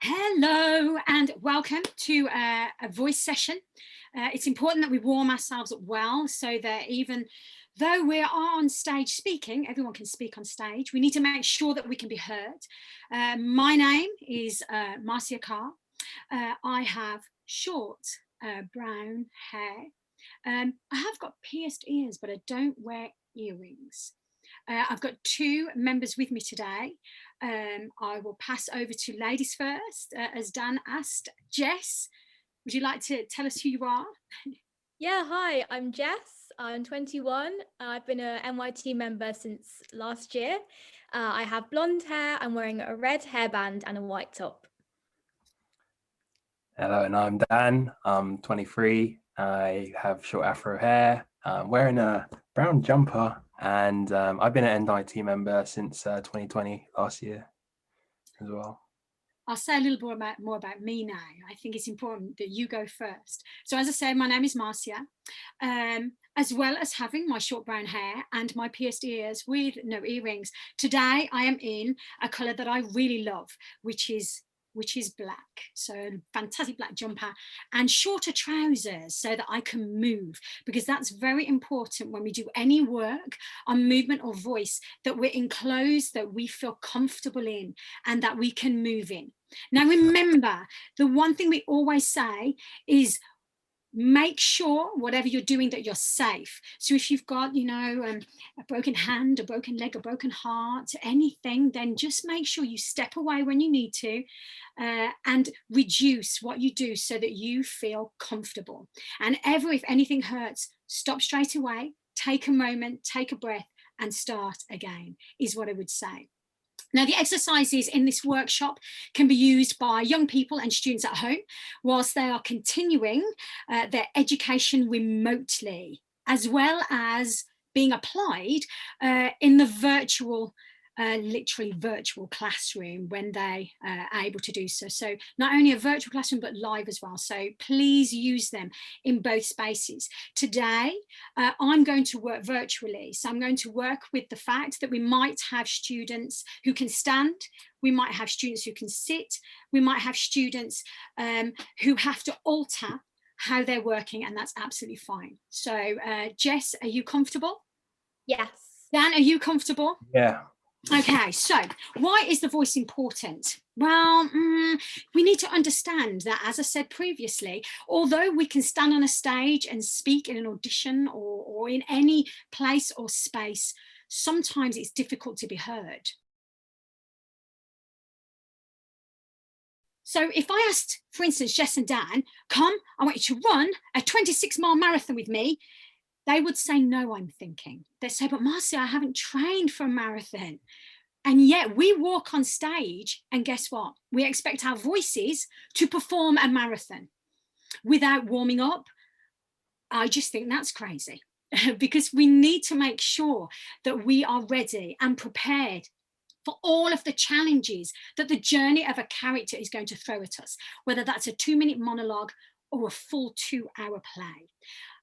Hello and welcome to a voice session. It's important that we warm ourselves up well so that even though we are on stage speaking, everyone can speak on stage. We need to make sure that we can be heard. My name is Marcia Carr. I have short brown hair. I have got pierced ears, but I don't wear earrings. I've got two members with me today. I will pass over to ladies first, as Dan asked. Jess, would you like to tell us who you are? Yeah, hi, I'm Jess. I'm 21. I've been a NYT member since last year. I have blonde hair. I'm wearing a red hairband and a white top. Hello, and I'm Dan. I'm 23. I have short afro hair. I'm wearing a brown jumper, and I've been an NYT member since 2020, last year as well. I'll say a little more about me now. I think it's important that you go first. So as I said, my name is Marcia. As well as having my short brown hair and my pierced ears with no earrings, today I am in a colour that I really love, which is black. So fantastic black jumper and shorter trousers so that I can move, because that's very important when we do any work on movement or voice, that we're in clothes that we feel comfortable in and that we can move in. Now remember, the one thing we always say is make sure whatever you're doing that you're safe. So if you've got, a broken hand, a broken leg, a broken heart, anything, then just make sure you step away when you need to and reduce what you do so that you feel comfortable. And if anything hurts, stop straight away, take a moment, take a breath and start again, is what I would say. Now, the exercises in this workshop can be used by young people and students at home whilst they are continuing their education remotely, as well as being applied in the literally virtual classroom when they are able to do so. So not only a virtual classroom, but live as well. So please use them in both spaces. Today, I'm going to work virtually. So I'm going to work with the fact that we might have students who can stand, we might have students who can sit, we might have students who have to alter how they're working, and that's absolutely fine. So Jess, are you comfortable? Yes. Dan, are you comfortable? Yeah. Okay, so why is the voice important? Well, we need to understand that, as I said previously, although we can stand on a stage and speak in an audition or in any place or space, sometimes it's difficult to be heard. So if I asked, for instance, Jess and Dan, come, I want you to run a 26-mile marathon with me, they would say, no, I'm thinking. They'd say, but Marcia, I haven't trained for a marathon. And yet we walk on stage and guess what? We expect our voices to perform a marathon without warming up. I just think that's crazy because we need to make sure that we are ready and prepared for all of the challenges that the journey of a character is going to throw at us, whether that's a 2-minute monologue or a full 2-hour play.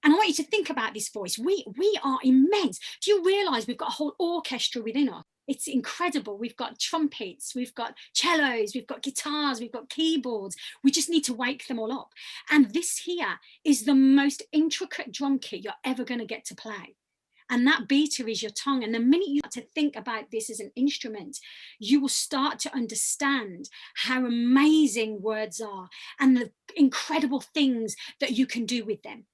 And I want you to think about this voice. We are immense. Do you realize we've got a whole orchestra within us? It's incredible. We've got trumpets, we've got cellos, we've got guitars, we've got keyboards. We just need to wake them all up. And this here is the most intricate drum kit you're ever going to get to play. And that beater is your tongue. And the minute you start to think about this as an instrument, you will start to understand how amazing words are and the incredible things that you can do with them.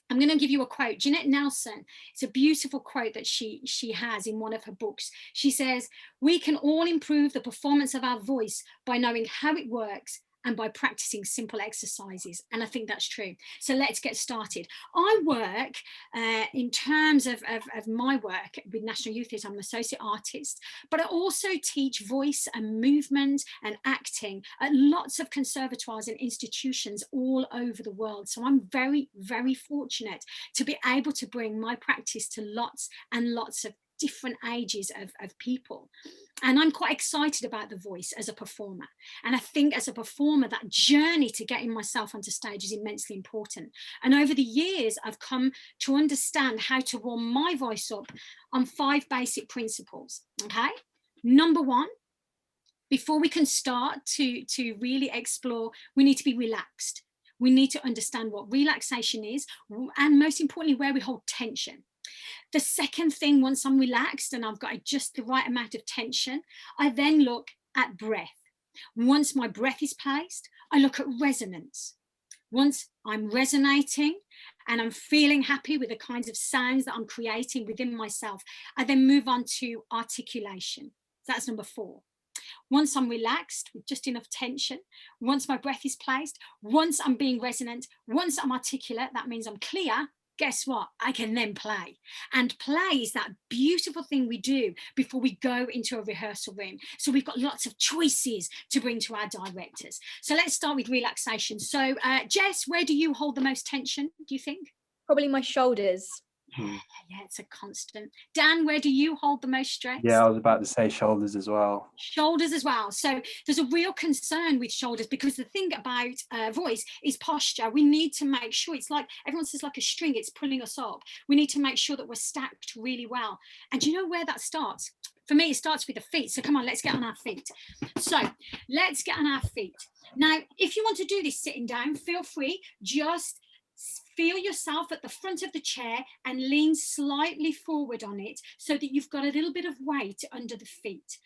I'm going to give you a quote. Jeanette Nelson, it's a beautiful quote that she has in one of her books. She says, we can all improve the performance of our voice by knowing how it works and by practicing simple exercises. And I think that's true. So let's get started. I work in terms of my work with National Youth Theatre. I'm an associate artist, but I also teach voice and movement and acting at lots of conservatoires and institutions all over the world. So I'm very, very fortunate to be able to bring my practice to lots and lots of different ages of people. And I'm quite excited about the voice as a performer. And I think as a performer, that journey to getting myself onto stage is immensely important. And over the years, I've come to understand how to warm my voice up on 5 basic principles, okay? Number 1, before we can start to really explore, we need to be relaxed. We need to understand what relaxation is, and most importantly, where we hold tension. The second thing, once I'm relaxed and I've got just the right amount of tension, I then look at breath. Once my breath is placed, I look at resonance. Once I'm resonating and I'm feeling happy with the kinds of sounds that I'm creating within myself, I then move on to articulation. That's number 4. Once I'm relaxed with just enough tension, once my breath is placed, once I'm being resonant, once I'm articulate, that means I'm clear. Guess what? I can then play. And play is that beautiful thing we do before we go into a rehearsal room. So we've got lots of choices to bring to our directors. So let's start with relaxation. So Jess, where do you hold the most tension, do you think? Probably my shoulders. Yeah, it's a constant. Dan, where do you hold the most stress? Yeah, I was about to say shoulders as well. Shoulders as well. So there's a real concern with shoulders, because the thing about voice is posture. We need to make sure, it's like, everyone says like a string, it's pulling us up. We need to make sure that we're stacked really well. And do you know where that starts? For me, it starts with the feet. So come on, let's get on our feet. So let's get on our feet. Now, if you want to do this sitting down, feel free, just feel yourself at the front of the chair and lean slightly forward on it so that you've got a little bit of weight under the feet.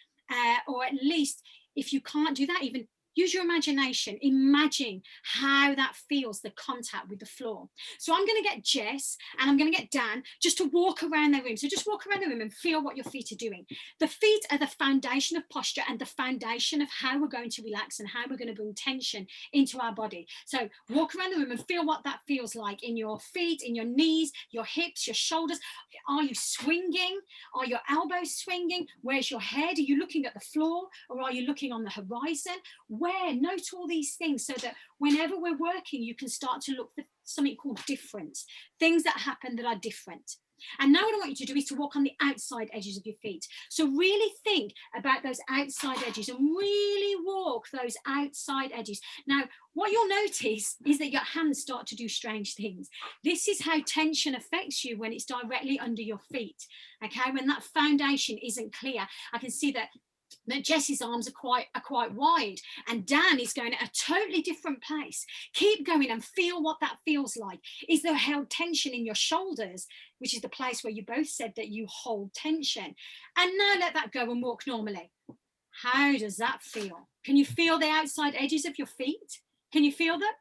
Or at least, if you can't do that, even use your imagination. Imagine how that feels, the contact with the floor. So I'm going to get Jess and I'm going to get Dan just to walk around the room. So just walk around the room and feel what your feet are doing. The feet are the foundation of posture and the foundation of how we're going to relax and how we're going to bring tension into our body. So walk around the room and feel what that feels like in your feet, in your knees, your hips, your shoulders. Are you swinging? Are your elbows swinging? Where's your head? Are you looking at the floor, or are you looking on the horizon? Note all these things so that whenever we're working, you can start to look for something called difference, things that happen that are different. And now what I want you to do is to walk on the outside edges of your feet. So really think about those outside edges and really walk those outside edges. Now, what you'll notice is that your hands start to do strange things. This is how tension affects you when it's directly under your feet. Okay, when that foundation isn't clear, I can see that Jess's arms are quite wide, and Dan is going at a totally different place. Keep going and feel what that feels like. Is there held tension in your shoulders, which is the place where you both said that you hold tension? And now let that go and walk normally. How does that feel? Can you feel the outside edges of your feet? Can you feel them?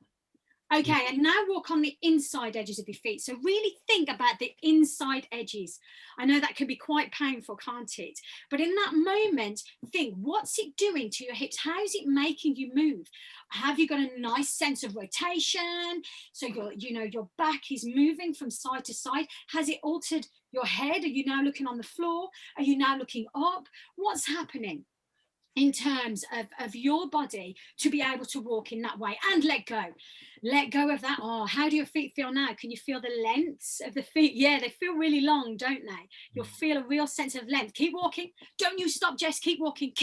Okay, and now walk on the inside edges of your feet. So really think about the inside edges. I know that can be quite painful, can't it? But in that moment, think, what's it doing to your hips? How is it making you move? Have you got a nice sense of rotation? So your back is moving from side to side. Has it altered your head? Are you now looking on the floor? Are you now looking up? What's happening in terms of your body to be able to walk in that way? And let go of that. Oh, how do your feet feel now? Can you feel the lengths of the feet? Yeah, they feel really long, don't they? You'll feel a real sense of length. Keep walking. Don't you stop, Jess. Keep walking.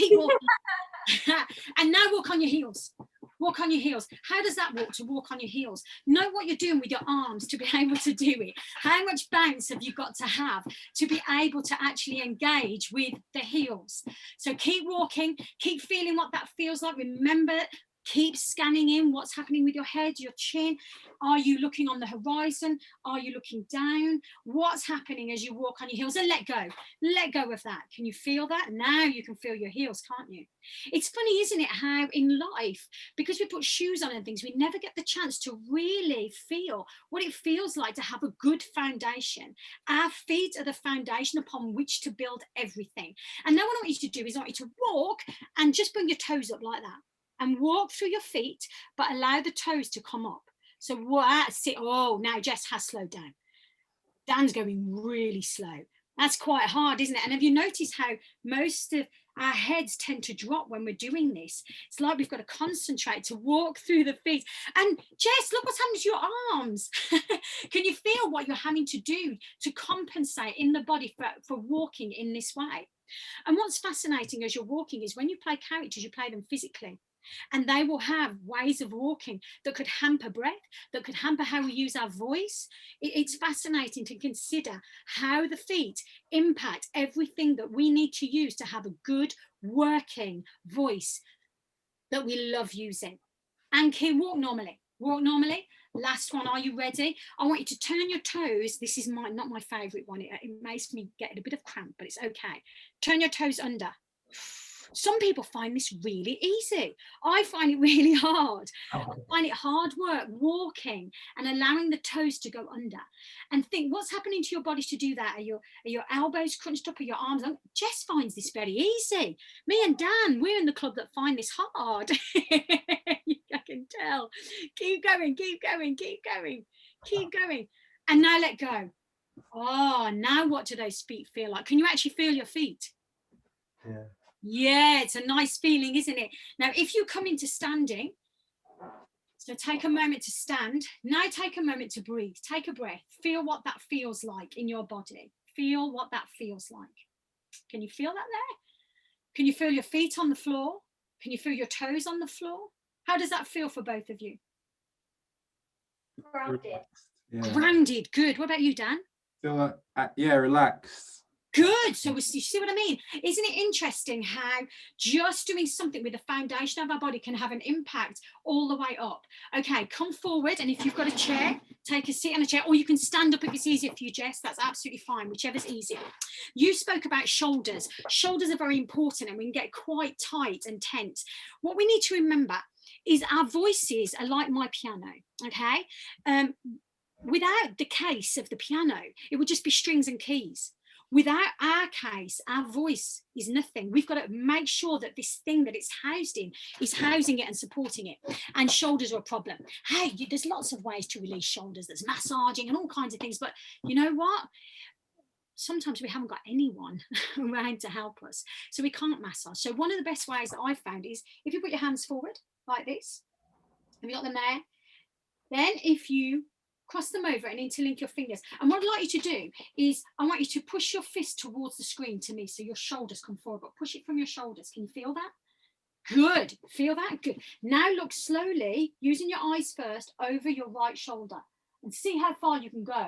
And now walk on your heels. Walk on your heels. How does that walk, to walk on your heels? Know what you're doing with your arms to be able to do it. How much bounce have you got to have to be able to actually engage with the heels? So keep walking, keep feeling what that feels like. Remember, keep scanning in what's happening with your head, your chin. Are you looking on the horizon? Are you looking down? What's happening as you walk on your heels? And let go of that. Can you feel that? Now you can feel your heels, can't you? It's funny, isn't it, how in life, because we put shoes on and things, we never get the chance to really feel what it feels like to have a good foundation. Our feet are the foundation upon which to build everything. And now what I want you to do is I want you to walk and just bring your toes up like that. And walk through your feet, but allow the toes to come up. So sit. Oh, now Jess has slowed down. Dan's going really slow. That's quite hard, isn't it? And have you noticed how most of our heads tend to drop when we're doing this? It's like we've got to concentrate to walk through the feet. And Jess, look what's happening to your arms. Can you feel what you're having to do to compensate in the body for walking in this way? And what's fascinating as you're walking is when you play characters, you play them physically. And they will have ways of walking that could hamper breath, that could hamper how we use our voice. It's fascinating to consider how the feet impact everything that we need to use to have a good working voice that we love using. And key, walk normally. Walk normally. Last one, are you ready? I want you to turn your toes. This is not my favorite one. It makes me get a bit of cramp, but it's okay. Turn your toes under. Some people find this really easy. I find it really hard. I find it hard work walking and allowing the toes to go under. And think, what's happening to your body to do that? Are your elbows crunched up? Are your arms on? Jess finds this very easy. Me and Dan, we're in the club that find this hard. I can tell. Keep going, keep going, keep going, keep going. And now let go. Oh, now what do those feet feel like? Can you actually feel your feet? Yeah. Yeah, it's a nice feeling, isn't it? Now, if you come into standing, so take a moment to stand. Now take a moment to breathe. Take a breath. Feel what that feels like in your body. Feel what that feels like. Can you feel that there? Can you feel your feet on the floor? Can you feel your toes on the floor? How does that feel for both of you? Grounded. Yeah. Grounded. Good. What about you, Dan? Feel like, yeah, relaxed. Good. So you see what I mean? Isn't it interesting how just doing something with the foundation of our body can have an impact all the way up? Okay, come forward, and if you've got a chair, take a seat on a chair, or you can stand up if it's easier for you, Jess. That's absolutely fine, whichever's easier. You spoke about shoulders. Shoulders are very important, and we can get quite tight and tense. What we need to remember is our voices are like my piano, okay? Without the case of the piano, it would just be strings and keys. Without our case, our voice is nothing. We've got to make sure that this thing that it's housed in is housing it and supporting it. And shoulders are a problem. Hey, there's lots of ways to release shoulders. There's massaging and all kinds of things. But you know what? Sometimes we haven't got anyone around to help us. So we can't massage. So one of the best ways that I've found is if you put your hands forward like this, have you got them there? Then if you cross them over and interlink your fingers. And what I'd like you to do is I want you to push your fist towards the screen to me so your shoulders come forward, but push it from your shoulders. Can you feel that? Good. Feel that? Good. Now look slowly, using your eyes first, over your right shoulder and see how far you can go.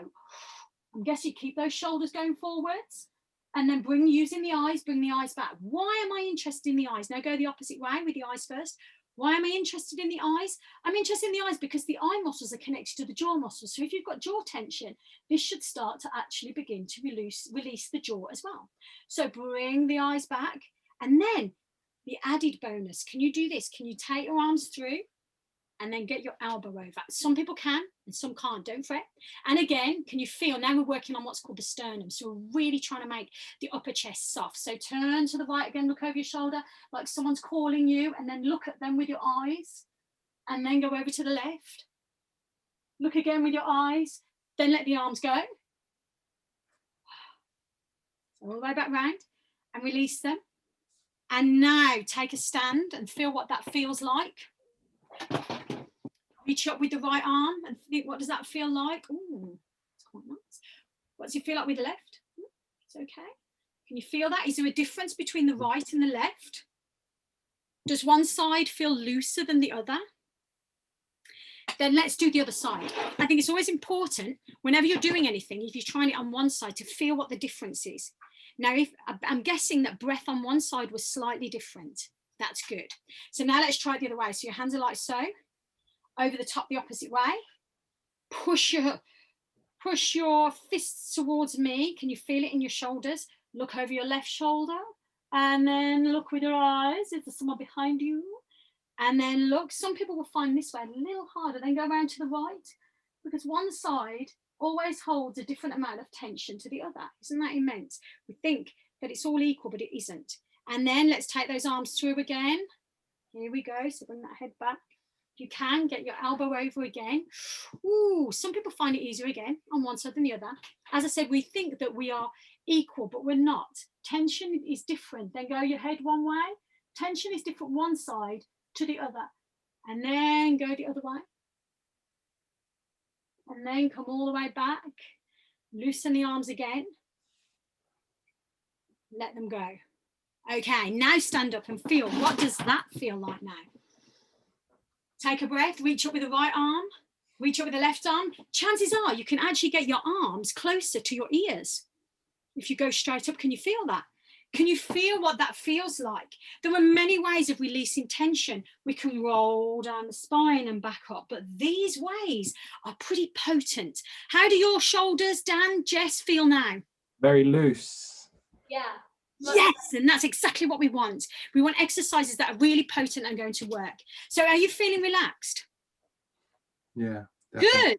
I'm guessing keep those shoulders going forwards and then using the eyes, bring the eyes back. Why am I interested in the eyes? Now go the opposite way with the eyes first. Why am I interested in the eyes? I'm interested in the eyes because the eye muscles are connected to the jaw muscles. So if you've got jaw tension, this should start to actually begin to release the jaw as well. So bring the eyes back. And then the added bonus, can you do this? Can you take your arms through and then get your elbow over? Some people can and some can't, don't fret. And again, can you feel, now we're working on what's called the sternum. So we're really trying to make the upper chest soft. So turn to the right again, look over your shoulder like someone's calling you, and then look at them with your eyes and then go over to the left. Look again with your eyes, then let the arms go. So all the way back round and release them. And now take a stand and feel what that feels like. Reach up with the right arm and think, what does that feel like? Ooh, it's quite nice. What does it feel like with the left? Ooh, it's okay. Can you feel that? Is there a difference between the right and the left? Does one side feel looser than the other? Then let's do the other side. I think it's always important whenever you're doing anything, if you're trying it on one side, to feel what the difference is. Now, if I'm guessing that breath on one side was slightly different, that's good. So now let's try it the other way. So your hands are like so. Over the top the opposite way. Push your fists towards me. Can you feel it in your shoulders? Look over your left shoulder and then look with your eyes if there's someone behind you. And then look, some people will find this way a little harder, then go around to the right, because one side always holds a different amount of tension to the other. Isn't that immense? We think that it's all equal, but it isn't. And then let's take those arms through again. Here we go. So bring that head back. If you can, get your elbow over again. Ooh, some people find it easier again on one side than the other. As I said, we think that we are equal, but we're not. Tension is different. Then go your head one way. Tension is different one side to the other. And then go the other way. And then come all the way back. Loosen the arms again. Let them go. Okay, now stand up and feel. What does that feel like now? Take a breath, reach up with the right arm, reach up with the left arm. Chances are you can actually get your arms closer to your ears. If you go straight up, can you feel that? Can you feel what that feels like? There are many ways of releasing tension. We can roll down the spine and back up, but these ways are pretty potent. How do your shoulders, Dan, Jess, feel now? Very loose. Yeah. Yes, and that's exactly what we want. We want exercises that are really potent and going to work. So are you feeling relaxed? Yeah. Definitely. Good.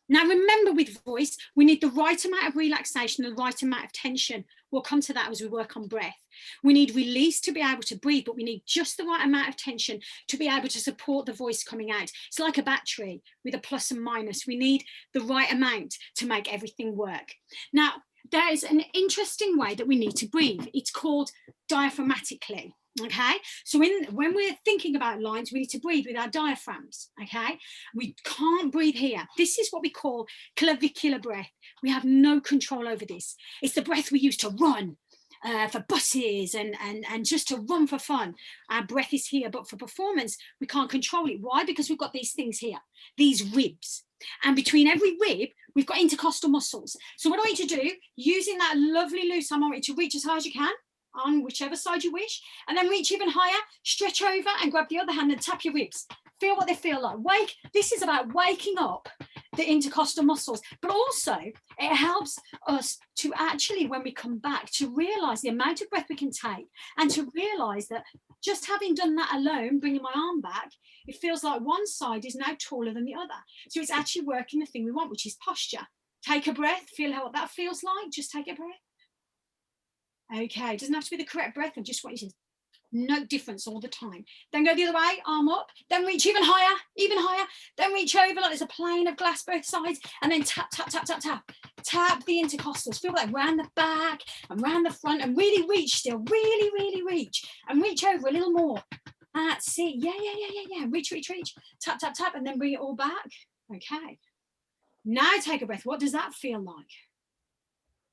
Now, remember, with voice, we need the right amount of relaxation and the right amount of tension. We'll come to that as we work on breath. We need release to be able to breathe, but we need just the right amount of tension to be able to support the voice coming out. It's like a battery with a plus and minus. We need the right amount to make everything work. Now, there is an interesting way that we need to breathe. It's called diaphragmatically. Okay, so when we're thinking about lines, we need to breathe with our diaphragms. Okay, we can't breathe here. This is what we call clavicular breath. We have no control over this. It's the breath we use to run, for buses and just to run for fun. Our breath is here, but for performance, we can't control it. Why? Because we've got these things here, these ribs. And between every rib, we've got intercostal muscles. So what I want you to do, using that lovely loose arm, I want you to reach as high as you can on whichever side you wish, and then reach even higher, stretch over and grab the other hand and tap your ribs. Feel what they feel like. Wake. This is about waking up the intercostal muscles, but also it helps us to actually, when we come back, to realize the amount of breath we can take, and to realize that just having done that alone, bringing my arm back, it feels like one side is now taller than the other. So it's actually working the thing we want, which is posture. Take a breath, feel what that feels like. Just take a breath. Okay, it doesn't have to be the correct breath. I just want you to note difference all the time. Then go the other way, arm up, then reach even higher, then reach over like there's a plane of glass both sides, and then tap, tap, tap, tap, tap. Tap the intercostals. Feel like round the back and round the front, and really reach still, really reach, and reach over a little more. That's it. Yeah. Reach. Tap, tap, tap, and then bring it all back. Okay. Now take a breath. What does that feel like?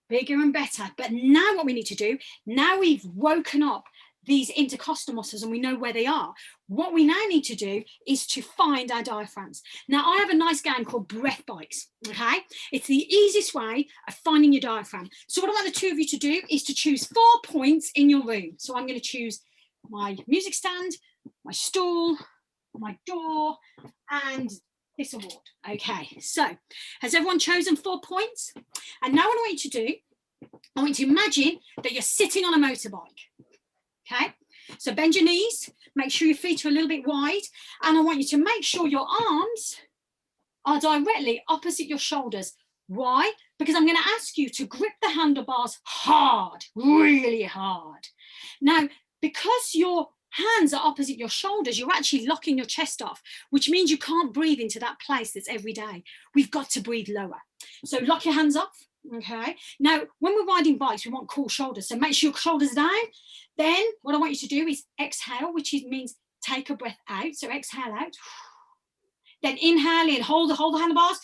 Bigger and better. But now what we need to do, now we've woken up these intercostal muscles and we know where they are, what we now need to do is to find our diaphragms. Now, I have a nice game called breath bikes, okay? It's the easiest way of finding your diaphragm. So what I want the two of you to do is to choose 4 points in your room. So I'm going to choose my music stand, my stool, my door, and this award. Okay, so has everyone chosen 4 points? And now what I want you to do, I want you to imagine that you're sitting on a motorbike. Okay, so bend your knees, make sure your feet are a little bit wide, and I want you to make sure your arms are directly opposite your shoulders. Why? Because I'm going to ask you to grip the handlebars hard, really hard. Now, because your hands are opposite your shoulders, you're actually locking your chest off, which means you can't breathe into that place that's every day. We've got to breathe lower. So lock your hands off. Okay, now when we're riding bikes, we want cool shoulders, so make sure your shoulders are down. Then what I want you to do is exhale, which means take a breath out. So exhale out, then inhale in, hold the handlebars.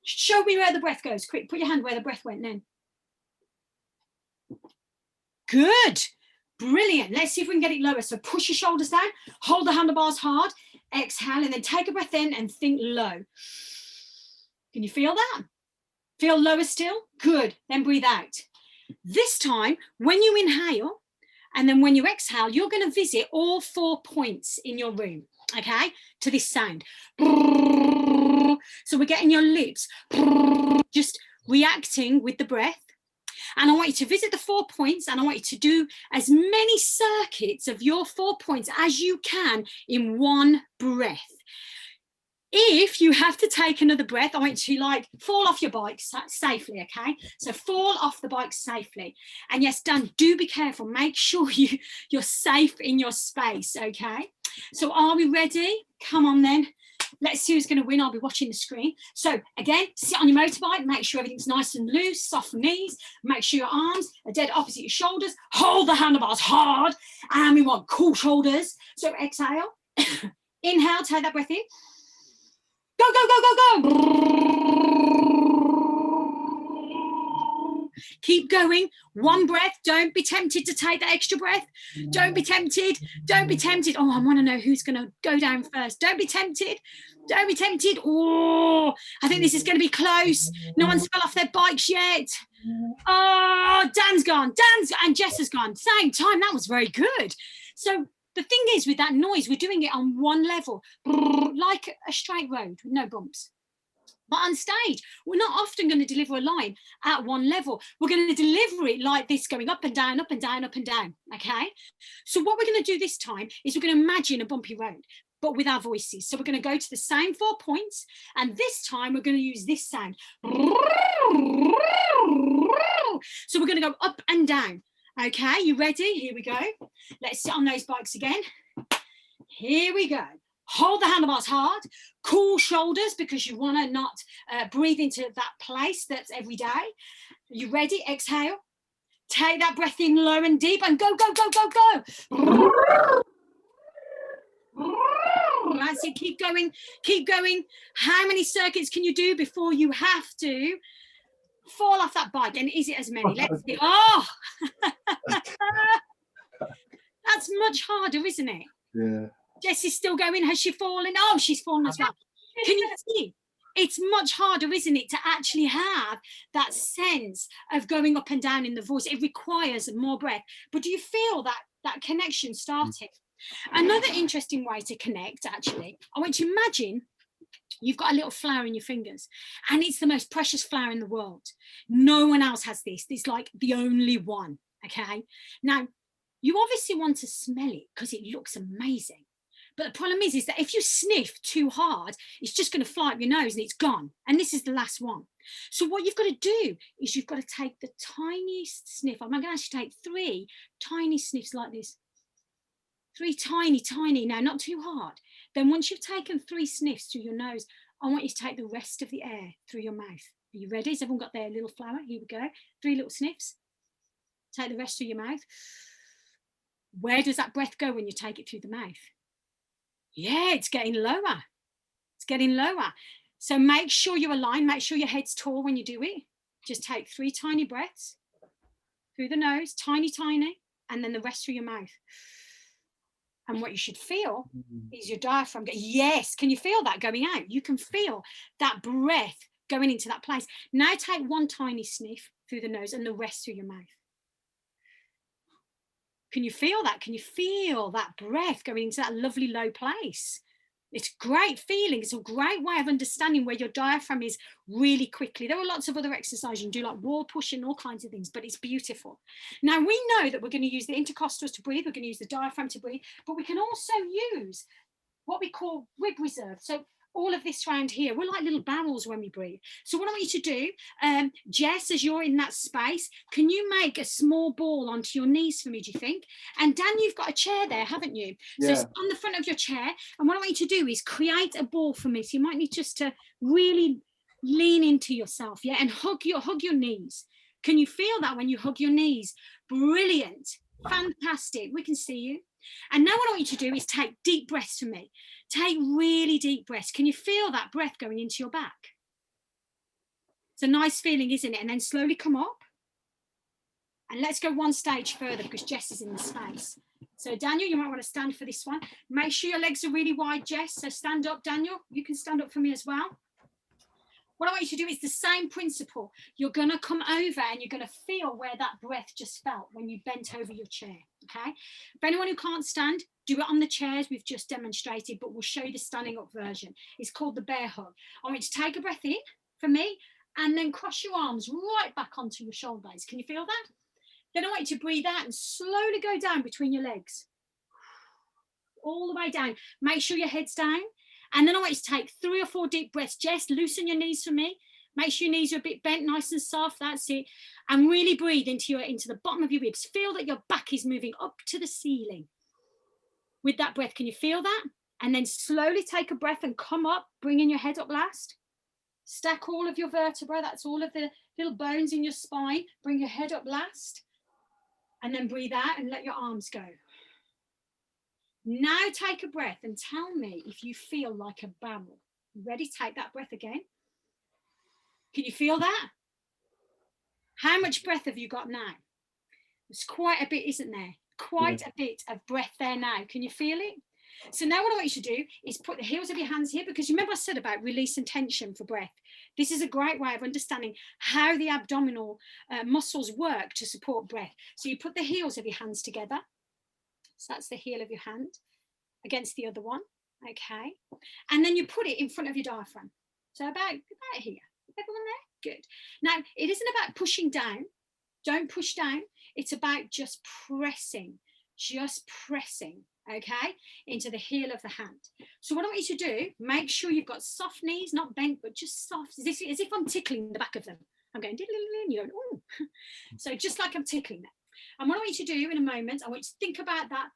Show me where the breath goes. Quick, put your hand where the breath went then. Good, brilliant. Let's see if we can get it lower. So push your shoulders down, hold the handlebars hard, exhale, and then take a breath in and think low. Can you feel that? Feel lower still? Good. Then breathe out. This time, when you inhale and then when you exhale, you're going to visit all 4 points in your room, okay, to this sound. So we're getting your lips just reacting with the breath. And I want you to visit the 4 points, and I want you to do as many circuits of your 4 points as you can in one breath. If you have to take another breath, I want you to fall off your bike safely, okay? So fall off the bike safely. And yes, Dan, do be careful. Make sure you're safe in your space, okay? So are we ready? Come on then. Let's see who's going to win. I'll be watching the screen. So again, sit on your motorbike. Make sure everything's nice and loose, soft knees. Make sure your arms are dead opposite your shoulders. Hold the handlebars hard. And we want cool shoulders. So exhale. Inhale, take that breath in. Go, go, go, go, go. Keep going. One breath. Don't be tempted to take that extra breath. Don't be tempted. Don't be tempted. Oh, I want to know who's going to go down first. Don't be tempted. Don't be tempted. Oh, I think this is going to be close. No one's fell off their bikes yet. Oh, Dan's gone. And Jess has gone. Same time. That was very good. So the thing is, with that noise, we're doing it on one level, like a straight road with no bumps. But on stage, we're not often going to deliver a line at one level. We're going to deliver it like this, going up and down, up and down, up and down. Okay. So what we're going to do this time is we're going to imagine a bumpy road, but with our voices. So we're going to go to the same 4 points. And this time we're going to use this sound. So we're going to go up and down. Okay, you ready? Here we go. Let's sit on those bikes again. Here we go. Hold the handlebars hard. Cool shoulders, because you want to not breathe into that place that's every day. Are you ready? Exhale. Take that breath in low and deep and go, go, go, go, go. That's it. Keep going. Keep going. How many circuits can you do before you have to fall off that bike? And is it as many? Let's see. Oh, that's much harder, isn't it? Yeah. Jess is still going. Has she fallen? Oh, she's fallen as well. Can you see? It's much harder, isn't it, to actually have that sense of going up and down in the voice. It requires more breath. But do you feel that connection starting? Another interesting way to connect, actually, I want you to imagine you've got a little flower in your fingers, and it's the most precious flower in the world. No one else has this. It's like the only one, okay? Now, you obviously want to smell it because it looks amazing. But the problem is that if you sniff too hard, it's just going to fly up your nose and it's gone. And this is the last one. So what you've got to do is you've got to take the tiniest sniff. I'm going to actually take 3 tiny sniffs like this. 3 tiny, tiny. Now, not too hard. Then once you've taken 3 sniffs through your nose, I want you to take the rest of the air through your mouth. Are you ready? Has everyone got their little flower? Here we go. 3 little sniffs. Take the rest through your mouth. Where does that breath go when you take it through the mouth? Yeah, it's getting lower. It's getting lower. So make sure you're aligned. Make sure your head's tall when you do it. Just take 3 tiny breaths through the nose, tiny, tiny, and then the rest through your mouth. And what you should feel is your diaphragm. Yes, can you feel that going out? You can feel that breath going into that place. Now take 1 tiny sniff through the nose and the rest through your mouth. Can you feel that? Can you feel that breath going into that lovely low place? It's a great feeling. It's a great way of understanding where your diaphragm is really quickly. There are lots of other exercises you can do, like wall pushing, all kinds of things, but it's beautiful. Now, we know that we're going to use the intercostals to breathe. We're going to use the diaphragm to breathe, but we can also use what we call rib reserve. So all of this around here, we're like little barrels when we breathe. So what I want you to do, Jess, as you're in that space, can you make a small ball onto your knees for me, do you think? And Dan, you've got a chair there, haven't you? So it's on the front of your chair. And what I want you to do is create a ball for me. So you might need just to really lean into yourself, yeah, and hug your knees. Can you feel that when you hug your knees? Brilliant. Fantastic. We can see you. And now what I want you to do is take deep breaths from me. Take really deep breaths. Can you feel that breath going into your back? It's a nice feeling, isn't it? And then slowly come up. And let's go 1 stage further because Jess is in the space. So Daniel, you might want to stand for this one. Make sure your legs are really wide, Jess. So stand up, Daniel. You can stand up for me as well. What I want you to do is the same principle. You're going to come over and you're going to feel where that breath just felt when you bent over your chair, okay? For anyone who can't stand, do it on the chairs we've just demonstrated, but we'll show you the standing up version. It's called the bear hug. I want you to take a breath in for me and then cross your arms right back onto your shoulders. Can you feel that? Then I want you to breathe out and slowly go down between your legs. All the way down. Make sure your head's down. And then I want you to take 3 or 4 deep breaths. Jess, loosen your knees for me. Make sure your knees are a bit bent, nice and soft. That's it. And really breathe into the bottom of your ribs. Feel that your back is moving up to the ceiling. With that breath, can you feel that? And then slowly take a breath and come up, bringing your head up last. Stack all of your vertebrae. That's all of the little bones in your spine. Bring your head up last. And then breathe out and let your arms go. Now take a breath and tell me if you feel like a barrel. Ready? Take that breath again. Can you feel that? How much breath have you got now? There's quite a bit, isn't there? Quite a bit of breath there now. Can you feel it? So now what I want you to do is put the heels of your hands here, because remember I said about release and tension for breath. This is a great way of understanding how the abdominal muscles work to support breath. So you put the heels of your hands together. So that's the heel of your hand against the other one. Okay. And then you put it in front of your diaphragm. So about here. Everyone there? Good. Now, it isn't about pushing down. Don't push down. It's about just pressing, okay, into the heel of the hand. So what I want you to do, make sure you've got soft knees, not bent, but just soft, as if I'm tickling the back of them. I'm going, and you're going, ooh. So just like I'm tickling them. And what I want you to do in a moment, I want you to think about that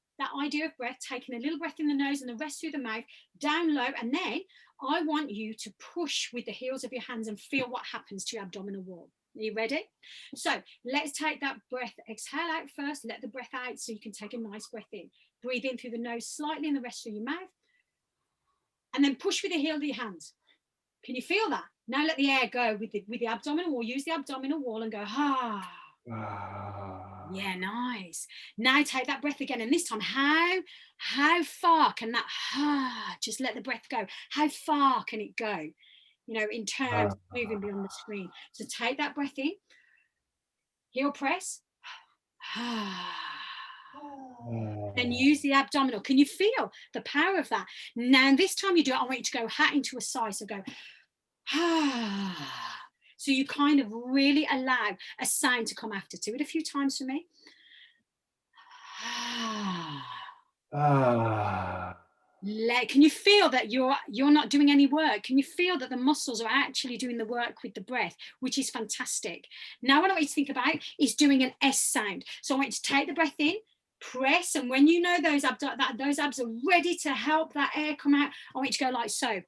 idea of breath, taking a little breath in the nose and the rest through the mouth, down low, and then I want you to push with the heels of your hands and feel what happens to your abdominal wall. Are you ready? So let's take that breath. Exhale out first. Let the breath out so you can take a nice breath in. Breathe in through the nose slightly and the rest through your mouth. And then push with the heel of your hands. Can you feel that? Now let the air go with the abdominal wall. Use the abdominal wall and go, ah. Yeah, nice. Now take that breath again. And this time, how far can that, just let the breath go. How far can it go? You know, in terms of moving beyond the screen. So take that breath in, heel press, then use the abdominal. Can you feel the power of that? Now, this time you do it, I want you to go hat into a sigh. So go, so you kind of really allow a sound to come after. Do it a few times for me. Can you feel that you're not doing any work? Can you feel that the muscles are actually doing the work with the breath, which is fantastic? Now what I want you to think about is doing an S sound. So I want you to take the breath in, press, and when you know those abs are ready to help that air come out, I want you to go like so,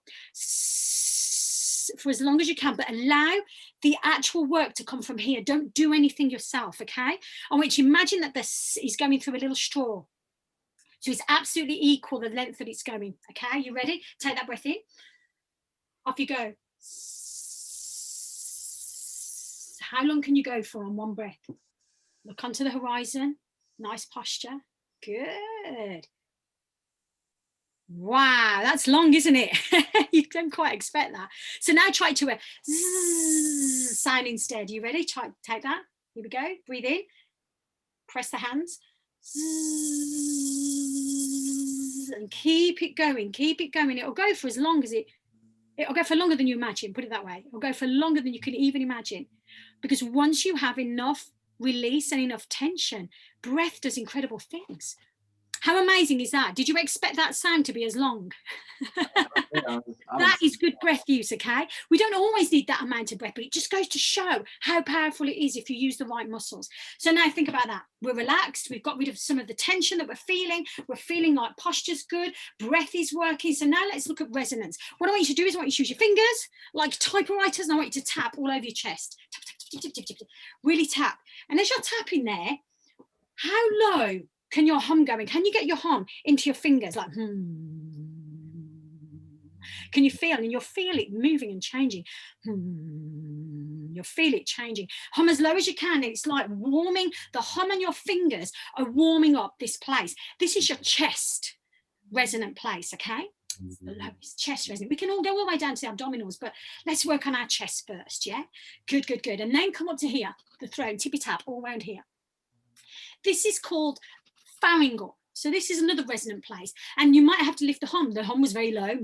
for as long as you can, but allow the actual work to come from here. Don't do anything yourself, okay? I want you to imagine that this is going through a little straw. So it's absolutely equal, the length that it's going, okay? You ready? Take that breath in. Off you go. How long can you go for on one breath? Look onto the horizon. Nice posture. Good. Wow, that's long, isn't it? You don't quite expect that. So now try to a sound instead. You ready? Try, take that. Here we go. Breathe in. Press the hands. And keep it going. Keep it going. It'll go for as long as it'll go for longer than you imagine. Put it that way. It'll go for longer than you can even imagine. Because once you have enough release and enough tension, breath does incredible things. How amazing is that? Did you expect that sound to be as long? That is good breath use, okay? We don't always need that amount of breath, but it just goes to show how powerful it is if you use the right muscles. So now think about that. We're relaxed. We've got rid of some of the tension that we're feeling. We're feeling like posture's good. Breath is working. So now let's look at resonance. What I want you to do is I want you to use your fingers like typewriters, and I want you to tap all over your chest. Tap, tap, tap, tap, tap, tap, tap. Really tap. And as you're tapping there, how low can your hum go in? Can you get your hum into your fingers like Can you feel? And you'll feel it moving and changing. You'll feel it changing. Hum as low as you can. It's like warming. The hum and your fingers are warming up this place. This is your chest resonant place, okay? It's the lowest chest resonant. We can all go all the way down to the abdominals, but let's work on our chest first, yeah? Good, good, good. And then come up to here, the throat, tippy tap all around here. This is called pharyngeal. So this is another resonant place. And you might have to lift the hum. The hum was very low.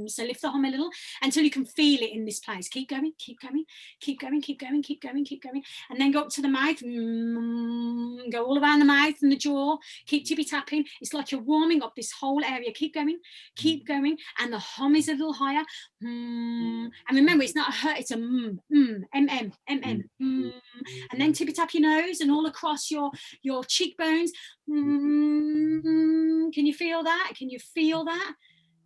So lift the hum a little until you can feel it in this place. Keep going, keep going, keep going, keep going, keep going, keep going. And then go up to the mouth. Go all around the mouth and the jaw. Keep tippy tapping. It's like you're warming up this whole area. Keep going, keep going. And the hum is a little higher. And remember, it's not a hurt, it's a and then tippy tap your nose and all across your cheekbones. Can you feel that? Can you feel that?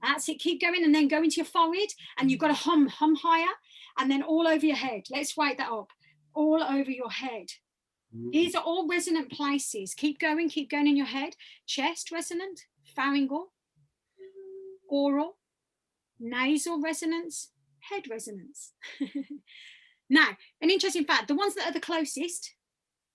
That's it. Keep going, and then go into your forehead, and you've got to hum higher, and then all over your head. Let's wake that up. All over your head. These are all resonant places. Keep going in your head. Chest resonant, pharyngeal, oral, nasal resonance, head resonance. Now, an interesting fact, the ones that are the closest,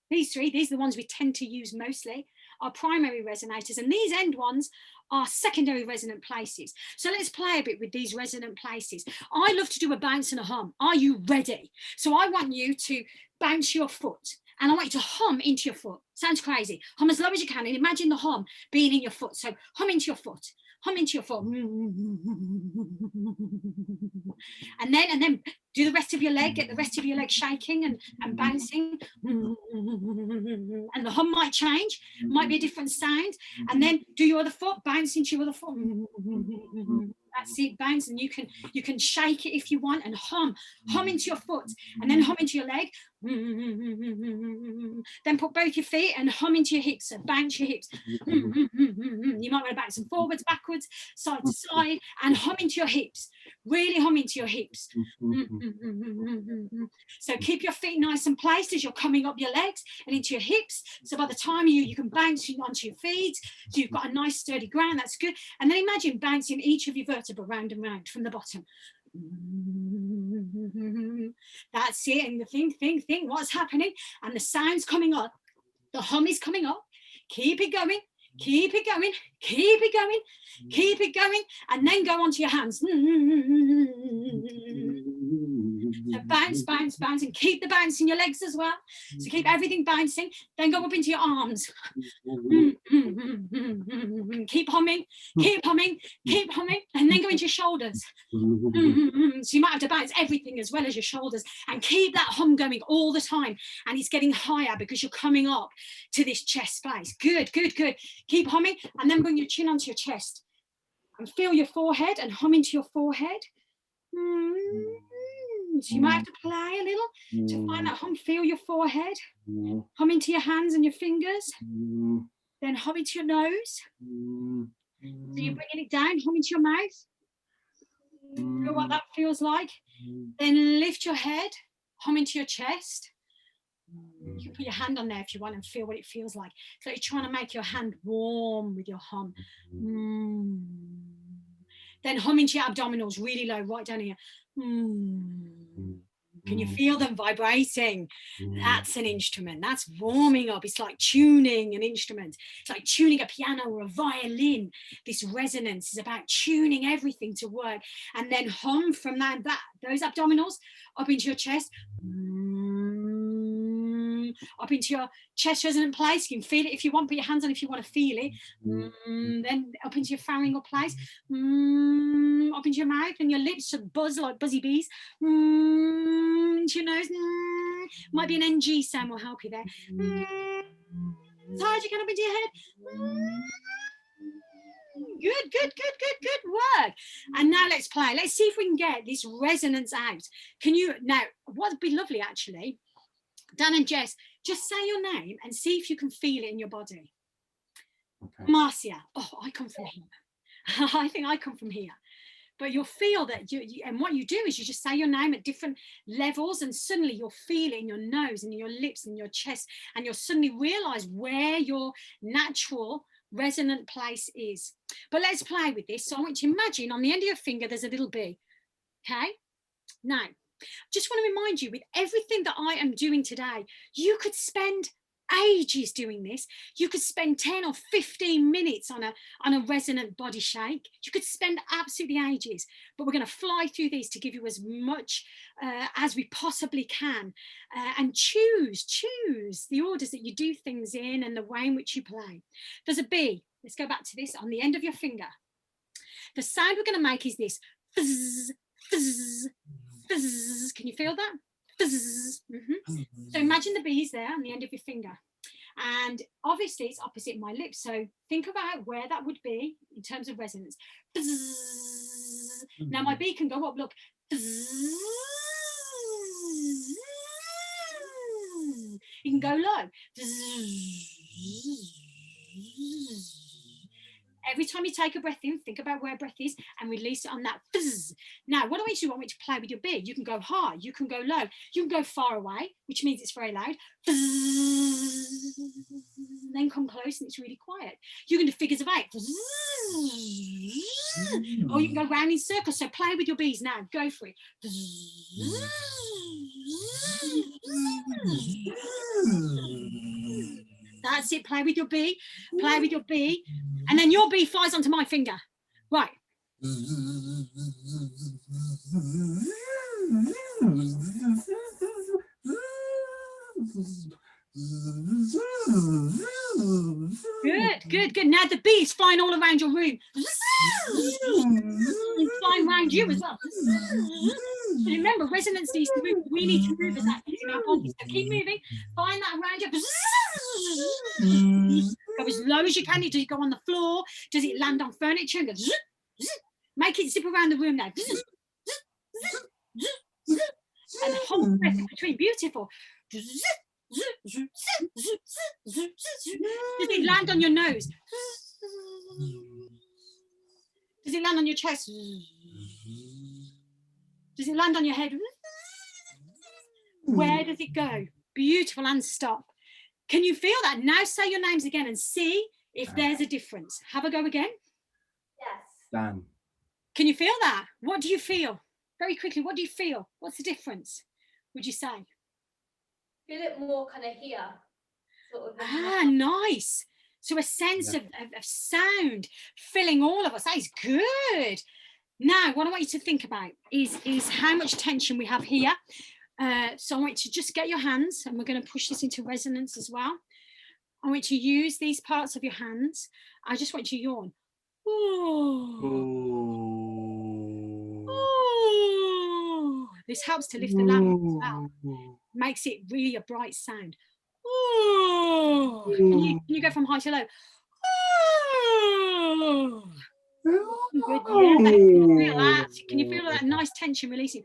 these are the ones we tend to use mostly, are primary resonators, and these end ones are secondary resonant places. So let's play a bit with these resonant places. I love to do a bounce and a hum. Are you ready? So I want you to bounce your foot, and I want you to hum into your foot. Sounds crazy. Hum as low as you can, and imagine the hum being in your foot. So hum into your foot. Hum into your foot. And then do the rest of your leg, get the rest of your leg shaking and bouncing. And the hum might change, might be a different sound. And then do your other foot, bounce into your other foot. That's it, bounce, and you can shake it if you want, and hum into your foot, and then hum into your leg. Then put both your feet and hum into your hips, and bounce your hips. You might want to bounce them forwards, backwards, side to side, and hum into your hips. Really hum into your hips. So keep your feet nice and placed as you're coming up your legs and into your hips. So by the time you can bounce onto your feet, so you've got a nice sturdy ground. That's good. And then imagine bouncing each of your vertebrae round and round from the bottom. That's it. And the think what's happening, and the sound's coming up, the hum is coming up. Keep it going, keep it going, keep it going, keep it going, and then go onto your hands. So bounce, bounce, bounce, and keep the bounce in your legs as well. So keep everything bouncing. Then go up into your arms. Keep humming, keep humming, keep humming, and then go into your shoulders. So you might have to bounce everything as well as your shoulders, and keep that hum going all the time. And it's getting higher because you're coming up to this chest space. Good, good, good. Keep humming, and then bring your chin onto your chest and feel your forehead and hum into your forehead. So you might have to play a little to find that hum. Feel your forehead, hum into your hands and your fingers, then hum into your nose. So you're bringing it down, hum into your mouth. Feel what that feels like. Then lift your head, hum into your chest. You can put your hand on there if you want and feel what it feels like. So you're trying to make your hand warm with your hum. Then hum into your abdominals really low, right down here. Can you feel them vibrating? That's an instrument. That's warming up. It's like tuning an instrument. It's like tuning a piano or a violin. This resonance is about tuning everything to work. And then hum from those abdominals up into your chest. Up into your chest resonant place. You can feel it if you want. Put your hands on if you want to feel it. Then up into your pharyngeal place. Up into your mouth, and your lips should buzz like buzzy bees. Into your nose. Might be an NG sound will help you there. As hard as you can up into your head. Good, good, good, good, good work. And now let's play. Let's see if we can get this resonance out. Can you now? What would be lovely actually, Dan and Jess, just say your name and see if you can feel it in your body. Okay. Marcia. Oh, I come from here. I think I come from here. But you'll feel that and what you do is you just say your name at different levels, and suddenly you'll feel it in your nose and in your lips and your chest, and you'll suddenly realize where your natural resonant place is. But let's play with this. So I want you to imagine on the end of your finger there's a little bee. Okay? Now, just want to remind you, with everything that I am doing today, you could spend ages doing this. You could spend 10 or 15 minutes on a resonant body shake. You could spend absolutely ages, but we're going to fly through these to give you as much as we possibly can, and choose the orders that you do things in and the way in which you play. There's a B. Let's go back to this on the end of your finger. The sound we're going to make is this. Fizz, fizz, fizz. Can you feel that? So imagine the bees there on the end of your finger, and obviously it's opposite my lips, so think about where that would be in terms of resonance. Now my bee can go up, look. You can go low. Every time you take a breath in, think about where breath is and release it on that fizz. Now, what I want you to do, I want you to play with your bee. You can go high, you can go low, you can go far away, which means it's very loud. Fizz. Then come close and it's really quiet. You can do figures of 8. Fizz. Or you can go round in circles. So play with your bees now. Go for it. Fizz. That's it. Play with your bee. Play with your bee. And then your B flies onto my finger. Right. Good. Now the bee is flying all around your room. Flying around you as well. So remember, resonance needs to move. We need to move as that is in our body. So keep moving. Find that around you. Go as low as you can. Does it go on the floor? Does it land on furniture? And go, make it zip around the room now. And hold breath in between. Beautiful. Does it land on your nose? Does it land on your chest? Does it land on your head? Where does it go? Beautiful, and stop. Can you feel that? Now say your names again and see if there's a difference. Have a go again. Yes. Dan. Can you feel that? What do you feel? Very quickly, what do you feel? What's the difference, would you say? Feel it more kind of here. Sort of Nice. So a sense of sound filling all of us. That is good. Now, what I want you to think about is how much tension we have here. So I want you to just get your hands, and we're going to push this into resonance as well. I want you to use these parts of your hands. I just want you to yawn. Ooh. This helps to lift the larynx as well. Makes it really a bright sound. Ooh. Can you go from high to low? Ooh. Good. Yeah. Feel that. Can you feel that nice tension releasing?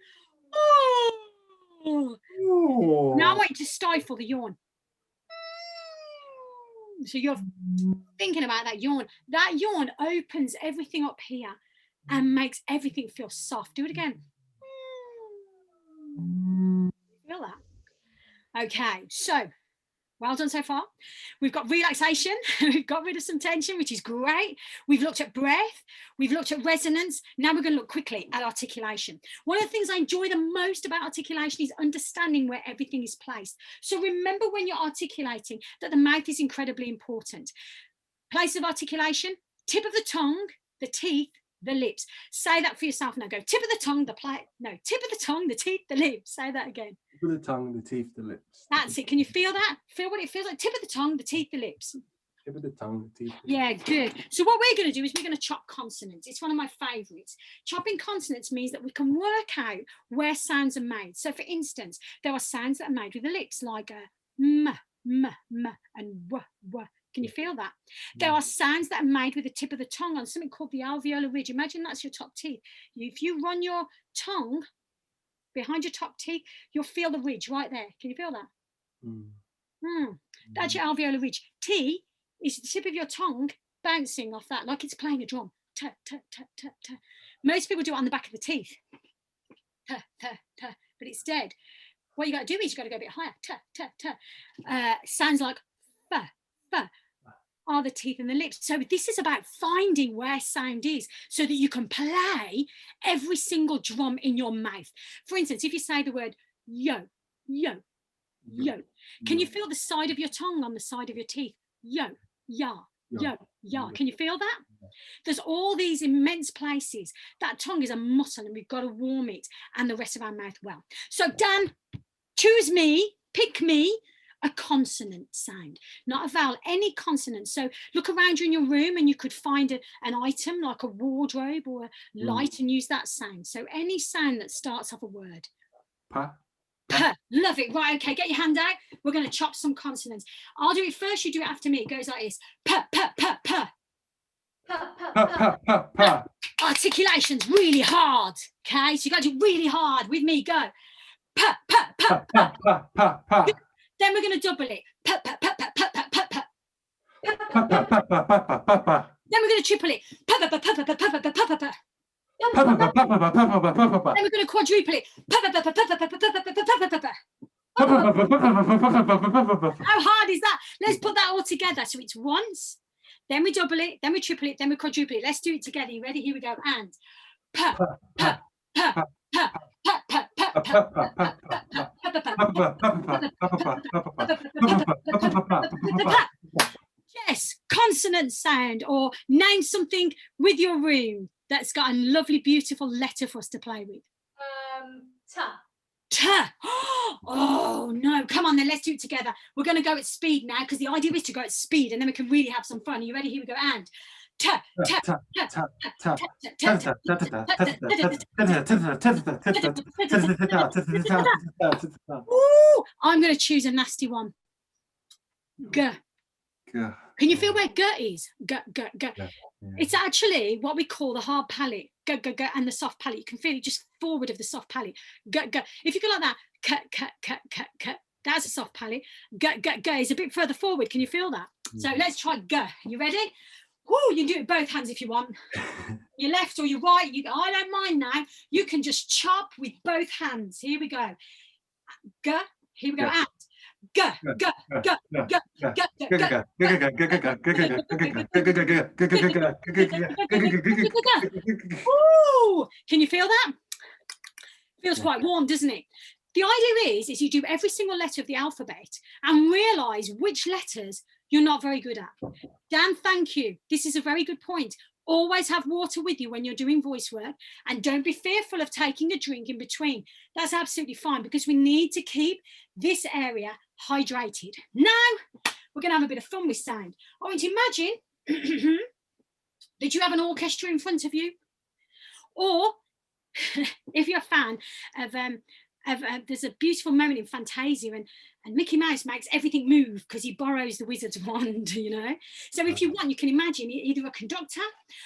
Ooh. Now I want you to stifle the yawn. So you're thinking about that yawn. That yawn opens everything up here and makes everything feel soft. Do it again. Feel that? Okay, so well done so far. We've got relaxation. We've got rid of some tension, which is great. We've looked at breath. We've looked at resonance. Now we're going to look quickly at articulation. One of the things I enjoy the most about articulation is understanding where everything is placed. So remember when you're articulating that the mouth is incredibly important. Place of articulation, tip of the tongue, the teeth, the lips. Say that for yourself now. Go tip of the tongue, tip of the tongue, the teeth, the lips. Say that again. Tip of the tongue, the teeth, the lips. That's it. Can you feel that? Feel what it feels like? Tip of the tongue, the teeth, the lips. Tip of the tongue, the teeth. Yeah, good. So what we're going to do is we're going to chop consonants. It's one of my favorites. Chopping consonants means that we can work out where sounds are made. So for instance, there are sounds that are made with the lips, like a m, and w. Can you feel that? There are sounds that are made with the tip of the tongue on something called the alveolar ridge. Imagine that's your top teeth. If you run your tongue behind your top teeth, you'll feel the ridge right there. Can you feel that? That's your alveolar ridge. T is the tip of your tongue bouncing off that like it's playing a drum. Ta, ta, ta, ta, ta. Most people do it on the back of the teeth. Ta, ta, ta. But it's dead. What you got to do is you got to go a bit higher. Ta, ta, ta. Sounds like fa, fa. Are the teeth and the lips. So this is about finding where sound is so that you can play every single drum in your mouth. For instance, if you say the word yo, yo, yo, can you feel the side of your tongue on the side of your teeth? Yo, ya, yo, ya. Can you feel that? There's all these immense places. That tongue is a muscle and we've got to warm it and the rest of our mouth well. So Dan, choose me, pick me, a consonant sound, not a vowel, any consonant. So look around you in your room and you could find an item like a wardrobe or a light and use that sound. So any sound that starts off a word. Pa. Pa. Love it. Right, okay, get your hand out. We're going to chop some consonants. I'll do it first, you do it after me. It goes like this. Pa, pa, pa, pa. Pa, pa, Pa, pa. pa, pa, pa. Articulation's really hard, okay? So you got to do really hard with me. Go. Pa, pa, pa, Pa, pa, pa, pa. Then we're going to double it. Pa, pa, pa, pa, pa, pa, pa, pa. Pa, pa, pa, pa, pa, pa, pa, pa. Then we're going to triple it. Pa, pa, pa, pa, pa, pa, pa, pa, pa, pa, pa. Pa, pa, pa, pa, pa, pa, pa, pa, pa, pa, pa. Then we're going to quadruple it. Pa, pa, pa, pa, pa, pa, pa, pa, pa, pa, pa, pa, pa, pa. Pa, pa, pa, pa, pa, pa, pa, pa, pa, pa, pa. How hard is that? Let's put that all together. So it's once, then we double it, then we triple it, then we quadruple it. Let's do it together. You ready? Here we go. And pa, pa, pa, pa, pa, pa, pa, pa, pa, pa, Jess, consonant sound, or name something with your room that's got a lovely, beautiful letter for us to play with. T. T. Oh no, come on then, let's do it together. We're going to go at speed now, because the idea is to go at speed and then we can really have some fun. Are you ready? Here we go. And T. T. Ooh, I'm going to choose a nasty one. G. Can you feel where G is? G, G, G. It's actually what we call the hard palate. G, G, G, and the soft palate. You can feel it just forward of the soft palate. G, G. If you go like that, K, K, K, K, K. That's a soft palate. G, G, G is a bit further forward. Can you feel that? So let's try G. You ready? Woo, you can do it with both hands if you want. Your left or your right. I don't mind now. You can just chop with both hands. Here we go. G. Here we go. Out. G. G. G. G. Ooh, can you feel that? Feels quite warm, doesn't it? The idea is you do every single letter of the alphabet and realize which letters you're not very good at. Dan, thank you. This is a very good point. Always have water with you when you're doing voice work, and don't be fearful of taking a drink in between. That's absolutely fine, because we need to keep this area hydrated. Now we're going to have a bit of fun with sound. I want you to imagine that you have an orchestra in front of you, or if you're a fan of there's a beautiful moment in Fantasia, and Mickey Mouse makes everything move because he borrows the wizard's wand, you know. So if you want, you can imagine either a conductor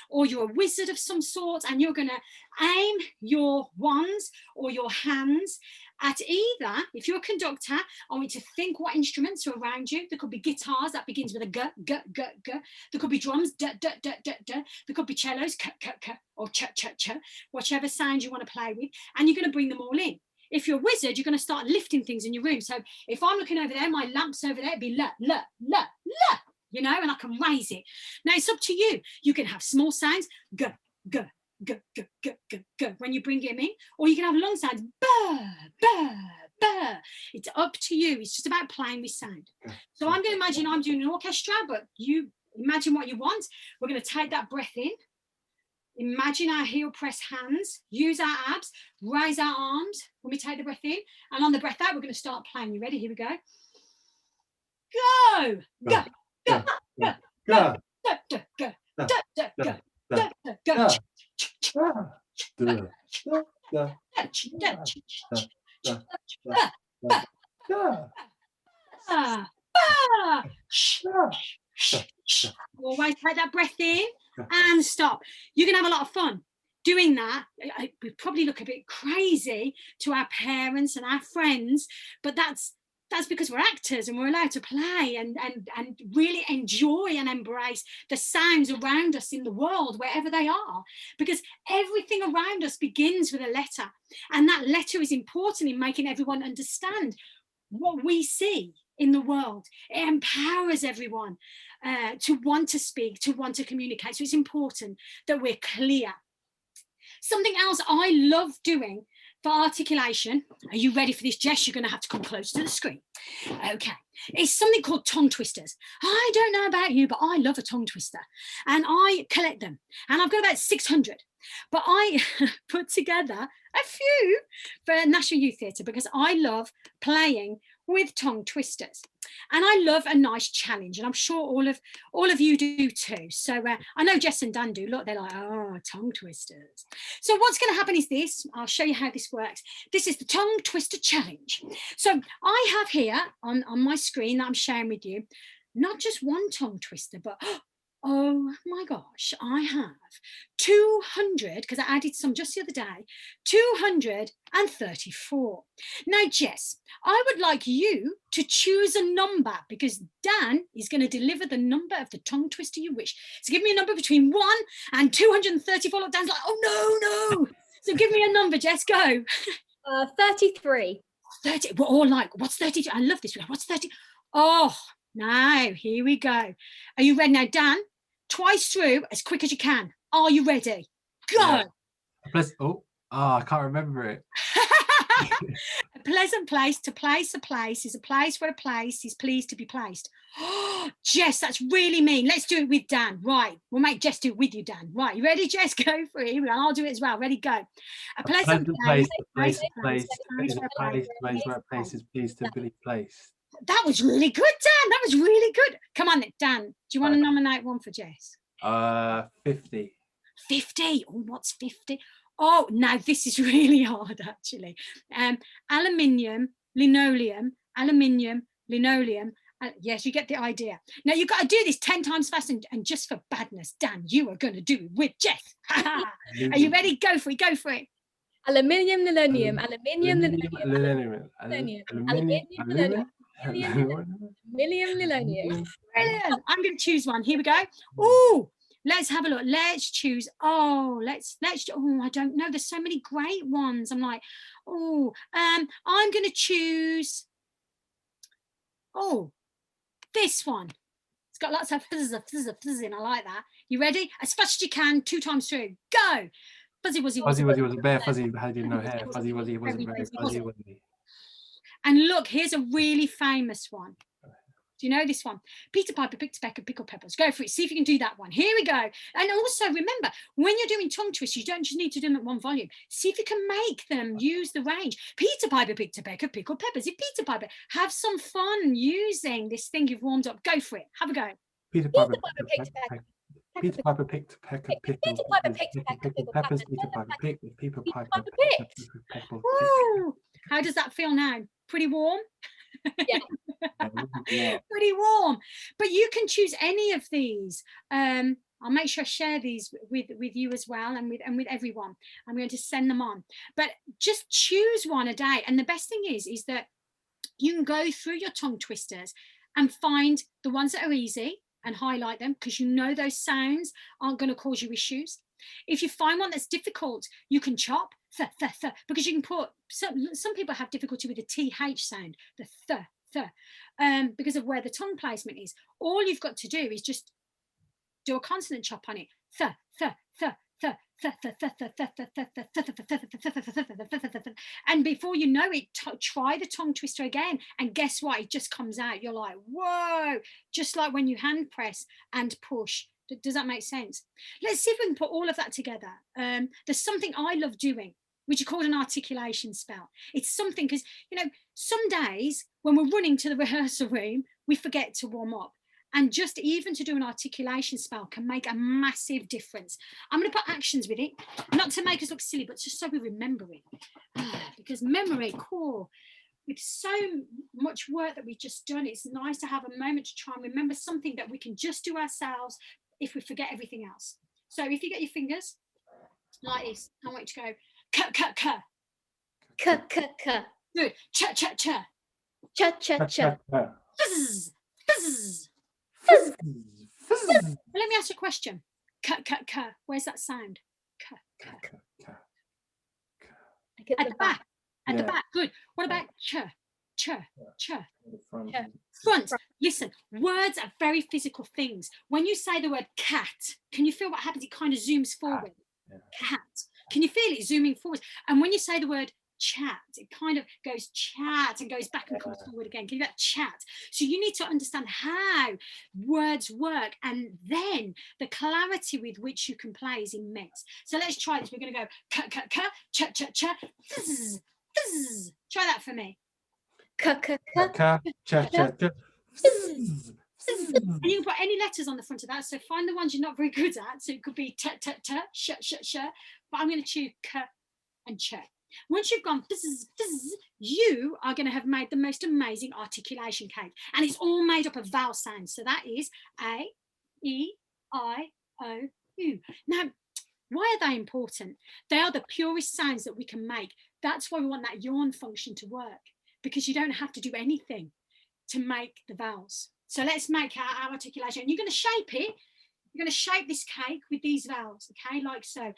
or you're a wizard of some sort, and you're going to aim your wands or your hands at either, if you're a conductor, I want you to think what instruments are around you. There could be guitars that begins with a g, g, g, g. There could be drums, d, d, d, d, d. There could be cellos, k, k, k, or ch, ch, ch, whichever sound you want to play with, and you're going to bring them all in. If you're a wizard, you're going to start lifting things in your room. So if I'm looking over there, my lamp's over there, it'd be la, la, la, la, you know, and I can raise it. Now it's up to you. You can have small sounds, g, g, g, g, g, g, g, when you bring him in, or you can have long sounds, ba, ba, ba. It's up to you. It's just about playing with sound. So I'm going to imagine I'm doing an orchestra, but you imagine what you want. We're going to take that breath in. Imagine our heel press hands, use our abs, raise our arms when we take the breath in, and on the breath out, we're going to start playing. You ready? Here we go. Go! Go! Go! Go! Go! Go! Go! Go! Always take that breath in and stop. You're going to have a lot of fun doing that. We probably look a bit crazy to our parents and our friends, but that's because we're actors and we're allowed to play and really enjoy and embrace the sounds around us in the world, wherever they are, because everything around us begins with a letter, and that letter is important in making everyone understand what we see in the world. It empowers everyone to want to speak, to want to communicate. So it's important that we're clear. Something else I love doing for articulation, are you ready for this, Jess? You're going to have to come close to the screen. Okay, it's something called tongue twisters. I don't know about you, but I love a tongue twister, and I collect them, and I've got about 600. But I put together a few for National Youth Theatre because I love playing with tongue twisters, and I love a nice challenge, and I'm sure all of you do too. So I know Jess and Dan do. Look, they're like, oh, tongue twisters. So what's going to happen is this. I'll show you how this works. This is the tongue twister challenge. So I have here on my screen that I'm sharing with you, not just one tongue twister, but oh my gosh, I have 200, because I added some just the other day, 234. Now, Jess, I would like you to choose a number, because Dan is going to deliver the number of the tongue twister you wish. So give me a number between 1 and 234. Look, Dan's like, oh, no. So give me a number, Jess, go. 33. 30, we're all like, what's 32? I love this. What's 30? Oh, now, here we go. Are you ready now, Dan? Twice through as quick as you can. Are you ready? Go. Plus, I can't remember it. pleasant place to place a place is a place where a place is pleased to be placed. Oh, Jess, that's really mean. Let's do it with Dan. Right. We'll make Jess do it with you, Dan. Right. You ready, Jess? Go for it. Here we go. I'll do it as well. Ready? Go. A pleasant place where a place is pleased to be placed. That was really good, Dan. That was really good. Come on, Dan. Do you want to nominate one for Jess? 50. 50. Oh, what's 50? Oh, now this is really hard, actually. Aluminium, linoleum, aluminium, linoleum. Yes, you get the idea. Now you've got to do this 10 times fast, and just for badness, Dan, you are going to do it with Jess. Are you ready? Go for it. Go for it. Aluminium, linoleum, aluminium, linoleum, aluminium, linoleum, linoleum. Brilliant. I'm going to choose one. Here we go. Oh, let's have a look. Let's choose. Oh, let's. Oh, I don't know. There's so many great ones. I'm like, oh, I'm going to choose. Oh, this one. It's got lots of fizz in. I like that. You ready? As fast as you can. 2 times through. Go. Fuzzy Wuzzy was a bear. Fuzzy had no hair. Fuzzy Wuzzy wasn't very fuzzy. And look, here's a really famous one. Do you know this one? Peter Piper picked a peck of pickled peppers. Go for it. See if you can do that one. Here we go. And also remember, when you're doing tongue twists, you don't just need to do them at one volume. See if you can make them use the range. Peter Piper picked a peck of pickled peppers. If Peter Piper, have some fun using this thing you've warmed up. Go for it. Have a go. Peter Piper picked a peck. Peter Piper picked a peck of pickled peppers. Peter Piper picked. Peter Piper picked. How does that feel now? Pretty warm? Yeah. Pretty warm. But you can choose any of these. I'll make sure I share these with you as well, and with everyone. I'm going to send them on. But just choose one a day. And the best thing is that you can go through your tongue twisters and find the ones that are easy and highlight them, because you know those sounds aren't going to cause you issues. If you find one that's difficult, you can chop because you can put some people have difficulty with the TH sound, the because of where the tongue placement is. All you've got to do is just do a consonant chop on it. And before you know it, try the tongue twister again, and guess what? It just comes out. You're like, whoa, just like when you hand press and push. Does that make sense? Let's see if we can put all of that together. There's something I love doing, which is called an articulation spell. It's something, because, you know, some days when we're running to the rehearsal room, we forget to warm up. And just even to do an articulation spell can make a massive difference. I'm going to put actions with it, not to make us look silly, but just so we remember it. Because memory, core, with so much work that we've just done, it's nice to have a moment to try and remember something that we can just do ourselves if we forget everything else. So if you get your fingers like this, I want you to go cut, cut, cut. Cut, cut, cut. Good. Cha, cha, cha. Cha, cha, cha. Fizz, fizz. Fizz. Let me ask you a question. Cut, cut, cut. Where's that sound? Cut, cut. At the back. At the back. Good. What about cha, cha, cha? Front. Listen, words are very physical things. When you say the word cat, can you feel what happens? It kind of zooms forward. Cat. Can you feel it zooming forward? And when you say the word chat, it kind of goes chat and goes back and comes forward again. Can you get chat? So you need to understand how words work, and then the clarity with which you can play is immense. So let's try this. We're going to go cut, cut, cut, cha, cha, cha, fizz, fizz. Try that for me. Cut, cut, cut, cha, cha, cha. And you can put any letters on the front of that. So find the ones you're not very good at. So it could be t, t, t, sh, sh, sh. But I'm going to choose k and ch. Once you've gone fizz, fizz, you are going to have made the most amazing articulation cake. And it's all made up of vowel sounds. So that is A, E, I, O, U. Now, why are they important? They are the purest sounds that we can make. That's why we want that yawn function to work, because you don't have to do anything to make the vowels. So let's make our articulation. And you're going to shape it. You're going to shape this cake with these vowels, okay, like so.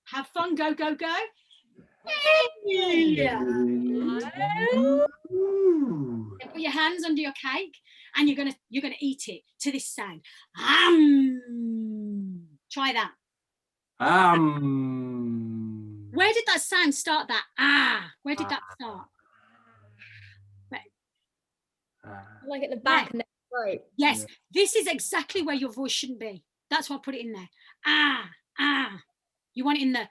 Have fun, go, go, go. Put your hands under your cake, and you're gonna eat it to this sound. Try that. Where did that sound start? That where did that start? Like at the back and the throat. Yes, this is exactly where your voice shouldn't be. That's why I put it in there. You want it in the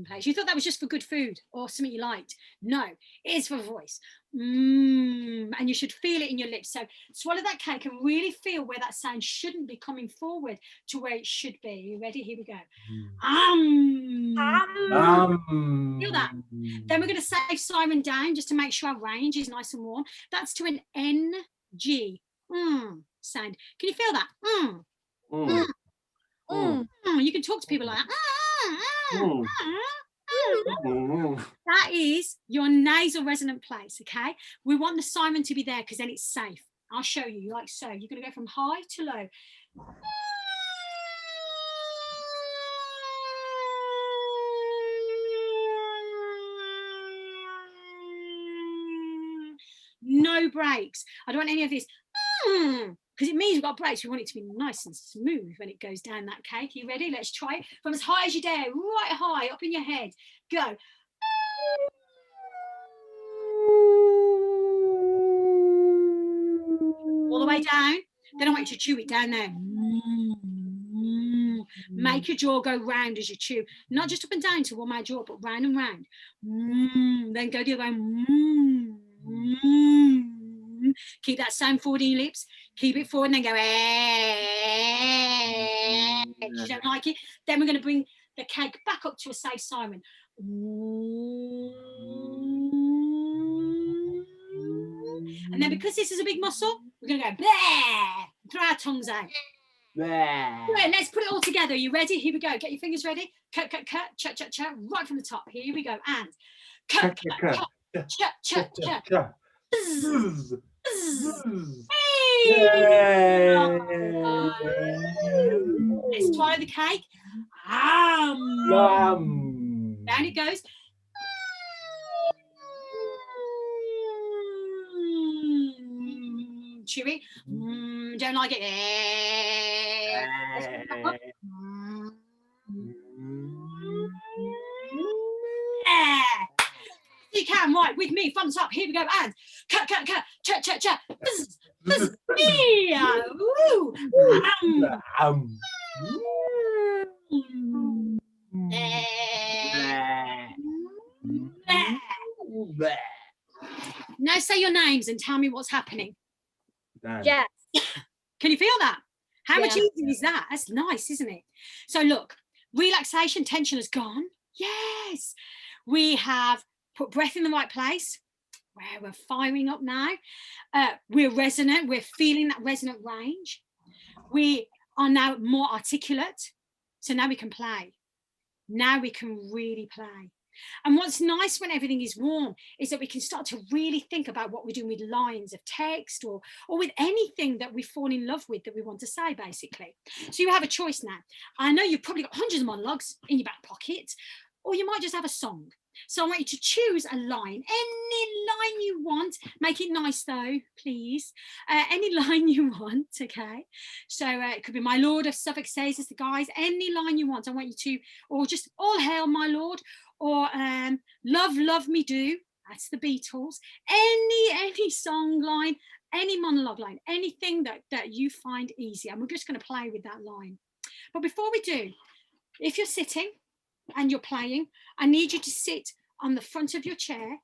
place. You thought that was just for good food or something you liked. No, it is for voice. And you should feel it in your lips. So swallow that cake and really feel where that sound shouldn't be coming forward to where it should be. Are you ready? Here we go. Feel that. Then we're going to save Simon down just to make sure our range is nice and warm. That's to an NG sound. Can you feel that? You can talk to people like that. That is your nasal resonant place, okay? We want the Simon to be there because then it's safe. I'll show you, like so. You're going to go from high to low. No breaks. I don't want any of this because it means we've got breaks. We want it to be nice and smooth when it goes down that cake. Are you ready? Let's try it from as high as you dare, right high up in your head. Go. All the way down. Then I want you to chew it down there. Make your jaw go round as you chew, not just up and down to warm my jaw, but round and round. Then go the other way. Keep that sound forward in your lips. Keep it forward and then go. If you don't like it, then we're going to bring the cake back up to a safe Simon. And then because this is a big muscle, we're going to go bleh, throw our tongues out. Right, let's put it all together. Are you ready? Here we go. Get your fingers ready. Cut, cut, cut, chat, chat, chat, right from the top. Here we go. And cut, cut, cut, chat, chat, chat. Hey! Let's swallow the cake. Down it goes. Chewy. Don't like it. You can, right, with me, thumbs up. Here we go. And cut, cut, cut, chat, chat, chat. Now say your names and tell me what's happening. Yes. Can you feel that? How much easier is that? That's nice, isn't it? So look, relaxation, tension has gone. Yes. We have put breath in the right place. Where we're firing up now. We're resonant. We're feeling that resonant range. We are now more articulate. So now we can play. Now we can really play. And what's nice when everything is warm is that we can start to really think about what we're doing with lines of text or with anything that we fall in love with that we want to say, basically. So you have a choice now. I know you've probably got hundreds of monologues in your back pocket, or you might just have a song. So I want you to choose a line, any line you want. Make it nice though, please. Any line you want, okay? So it could be My Lord of Suffolk says, as the guys, any line you want. I want you to, or just All Hail My Lord, or Love, Love Me Do. That's the Beatles. Any song line, any monologue line, anything that you find easy. And we're just going to play with that line. But before we do, if you're sitting and you're playing, I need you to sit on the front of your chair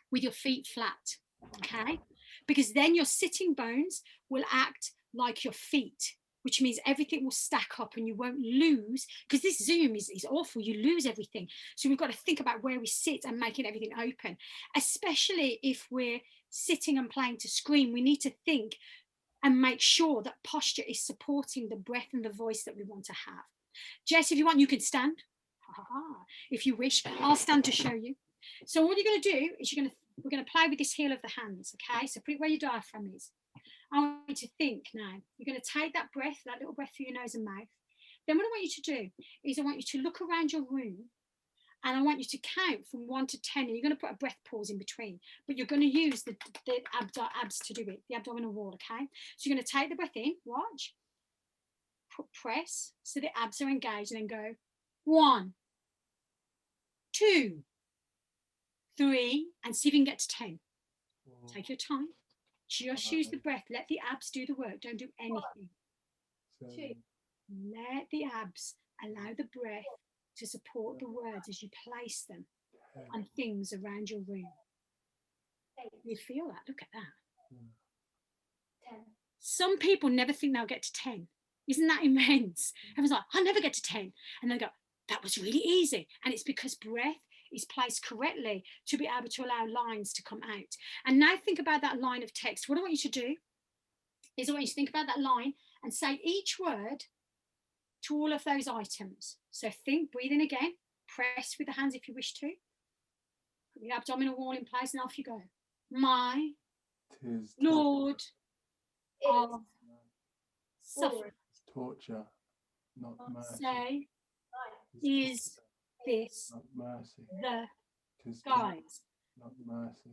with your feet flat, okay? Because then your sitting bones will act like your feet, which means everything will stack up and you won't lose, because this Zoom is awful, you lose everything. So we've got to think about where we sit and making everything open, especially if we're sitting and playing to screen. We need to think and make sure that posture is supporting the breath and the voice that we want to have. Jess, if you want, you can stand. If you wish, I'll stand to show you. So what you're going to do is we're going to play with this heel of the hands, okay? So put it where your diaphragm is. I want you to think now. You're going to take that breath, that little breath through your nose and mouth. Then what I want you to do is I want you to look around your room and I want you to count from 1 to 10. And you're going to put a breath pause in between, but you're going to use the abs to do it, the abdominal wall, okay? So you're going to take the breath in, watch, press, so the abs are engaged, and then go 1, 2, 3, and see if you can get to 10. Take your time. Just use the breath. Let the abs do the work. Don't do anything. 2. Let the abs allow the breath to support the words as you place them on things around your room. 8. You feel that? Look at that. 10. Some people never think they'll get to 10. Isn't that immense? Everyone's like, I'll never get to 10. And they go, that was really easy. And it's because breath is placed correctly to be able to allow lines to come out. And now think about that line of text. What I want you to do is I want you to think about that line and say each word to all of those items. So think, breathe in again, press with the hands if you wish to. Put the abdominal wall in place and off you go. My Lord of suffering. Torture, not mercy. Say, is this not mercy. the Tis guys? not mercy.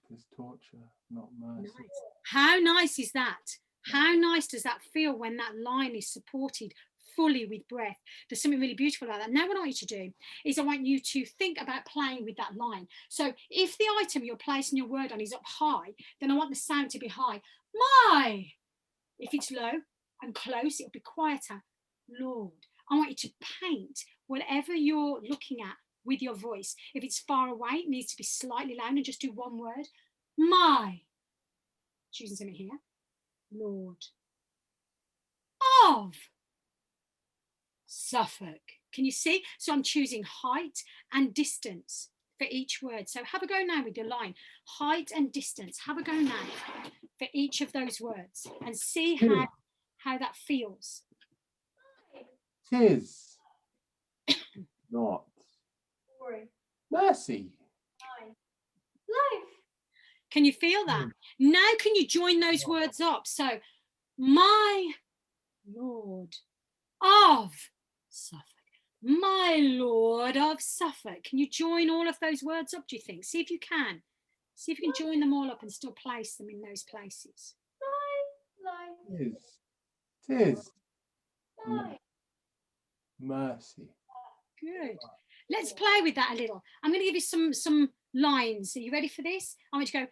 Tis torture, not mercy. Nice. How nice is that? How nice does that feel when that line is supported fully with breath? There's something really beautiful about that. Now what I want you to do is I want you to think about playing with that line. So if the item you're placing your word on is up high, then I want the sound to be high. My. If it's low and close, it'll be quieter. Lord. I want you to paint whatever you're looking at with your voice. If it's far away, it needs to be slightly loud and just do one word. My. Choosing something here. Lord. Of Suffolk. Can you see? So I'm choosing height and distance for each word. So have a go now with your line. Height and distance. Have a go now for each of those words and see how that feels. Tis not 4. mercy. 9. Life. Can you feel that? Now can you join those words up? So, my Lord of Suffolk. My Lord of Suffolk. Can you join all of those words up, do you think? See if you can. See if you can join them all up and still place them in those places. Life. Tis Life. mercy. Good. Let's play with that a little. I'm going to give you some lines. Are you ready for this? I want you to go,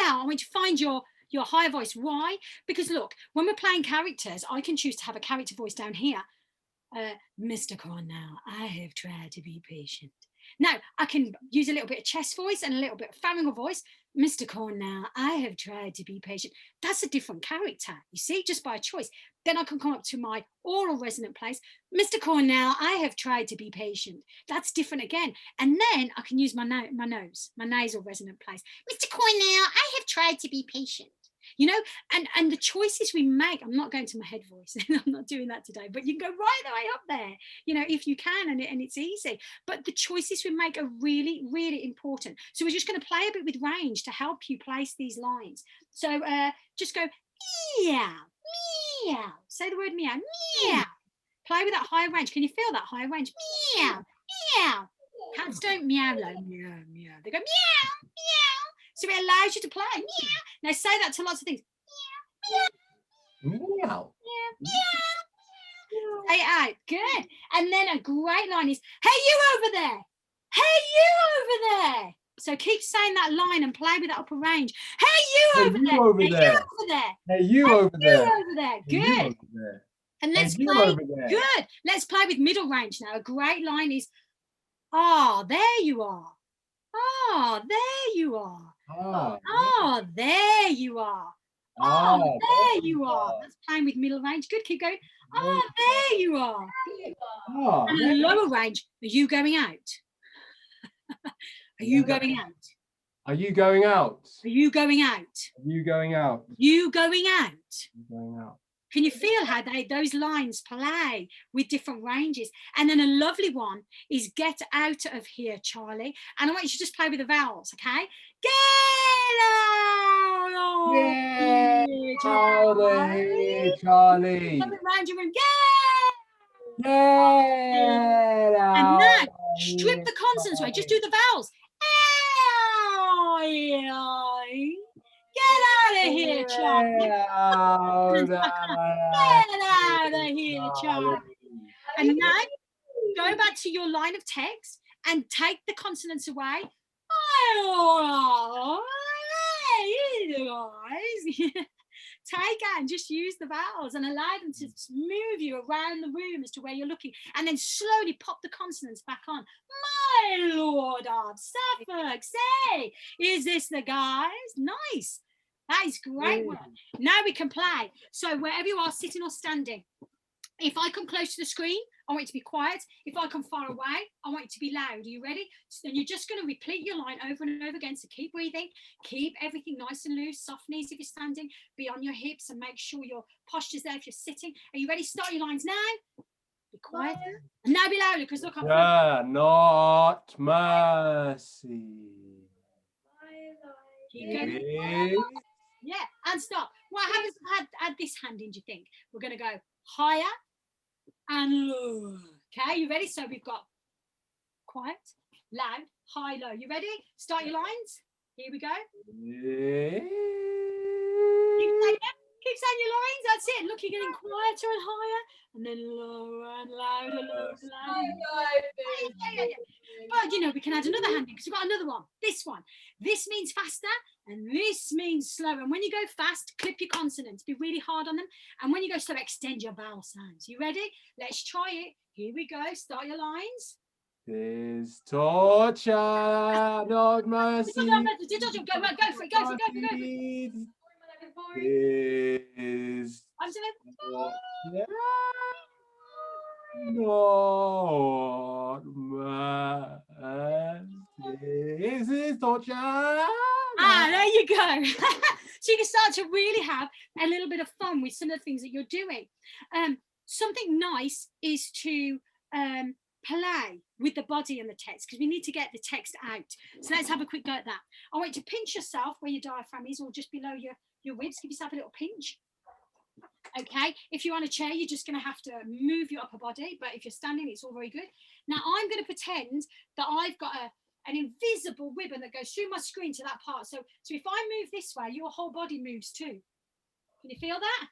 yeah. I want you to find your higher voice. Why? Because look, when we're playing characters, I can choose to have a character voice down here. Mr. Cornell, I have tried to be patient. Now, I can use a little bit of chest voice and a little bit of pharyngeal voice. Mr. Cornell, I have tried to be patient. That's a different character, you see, just by choice. Then I can come up to my oral resonant place. Mr. Cornell, I have tried to be patient. That's different again. And then I can use my nose, my nasal resonant place. Mr. Cornell, I have tried to be patient. You know, and the choices we make, I'm not going to my head voice, I'm not doing that today, but you can go right the way up there, you know, if you can, and it's easy. But the choices we make are really, really important. So we're just going to play a bit with range to help you place these lines. So just go, meow, meow. Say the word meow, meow. Play with that higher range. Can you feel that higher range? Meow, meow. Cats don't meow like meow, meow. They go meow, meow. So it allows you to play. Meow. Now say that to lots of things. Meow, meow, Meow. meow, meow. Say it out. Good. And then a great line is, hey, you over there. Hey, you over there. So keep saying that line and play with that upper range. Hey, you over there. Over Hey, there. you over there. Hey, you Hey, over you there. over there. Hey, you Good. over there. And let's Hey, you play. over there. Good. Let's play with middle range now. A great line is, ah, there you are. Ah, there you are. Ah, Ah, there you are. ah, Oh, there you are. That's playing with middle range. Good. Keep going. Ah, there you are. ah, And a lower range. Are you going out? Are you going out? Are you going out? Are you going out? Are you going out? You going out? You going out? Can you feel how those lines play with different ranges? And then a lovely one is get out of here, Charlie. And I want you to just play with the vowels, okay? Get out of here, Charlie. Charlie. Coming around your room. Get Get out. And now strip the consonants away. Just do the vowels. Get out of here, Charlie. Get out of here, Charlie. And now go back to your line of text and take the consonants away. Take out and just use the vowels and allow them to move you around the room as to where you're looking, and then slowly pop the consonants back on. My Lord of Suffolk, say, is this the guys? Nice. That is great work. Now we can play. So wherever you are, sitting or standing, if I come close to the screen, I want you to be quiet. If I come far away, I want you to be loud. Are you ready? So then you're just going to repeat your line over and over again. So keep breathing. Keep everything nice and loose. Soft knees if you're standing. Be on your hips and make sure your posture's there if you're sitting. Are you ready? Start your lines now. Be quiet. And now be louder, because look, I'm not mercy. Keep going. Yeah, and stop. What happens if I add this hand in, do you think? We're going to go higher and low. Okay, you ready? So we've got quiet, loud, high, low. You ready? Start your lines. Here we go. Keep saying your lines. That's it. Look, you're getting quieter and higher, and then lower and louder, lower and louder. But you know, we can add another hand in, because we've got another one. This one. This means faster, and this means slower. And when you go fast, clip your consonants. Be really hard on them. And when you go slow, extend your vowel sounds. You ready? Let's try it. Here we go. Start your lines. Is torture not mercy? Go for it. Go for it. Is I'm doing not mercy. Is this torture? There you go. So you can start to really have a little bit of fun with some of the things that you're doing. Something nice is to play with the body and the text, because we need to get the text out. So let's have a quick go at that. I want you to pinch yourself where your diaphragm is, or just below your ribs. Give yourself a little pinch. Okay, if you're on a chair, you're just going to have to move your upper body, but if you're standing, it's all very good. Now I'm going to pretend that I've got an invisible ribbon that goes through my screen to that part. So if I move this way, your whole body moves too. Can you feel that?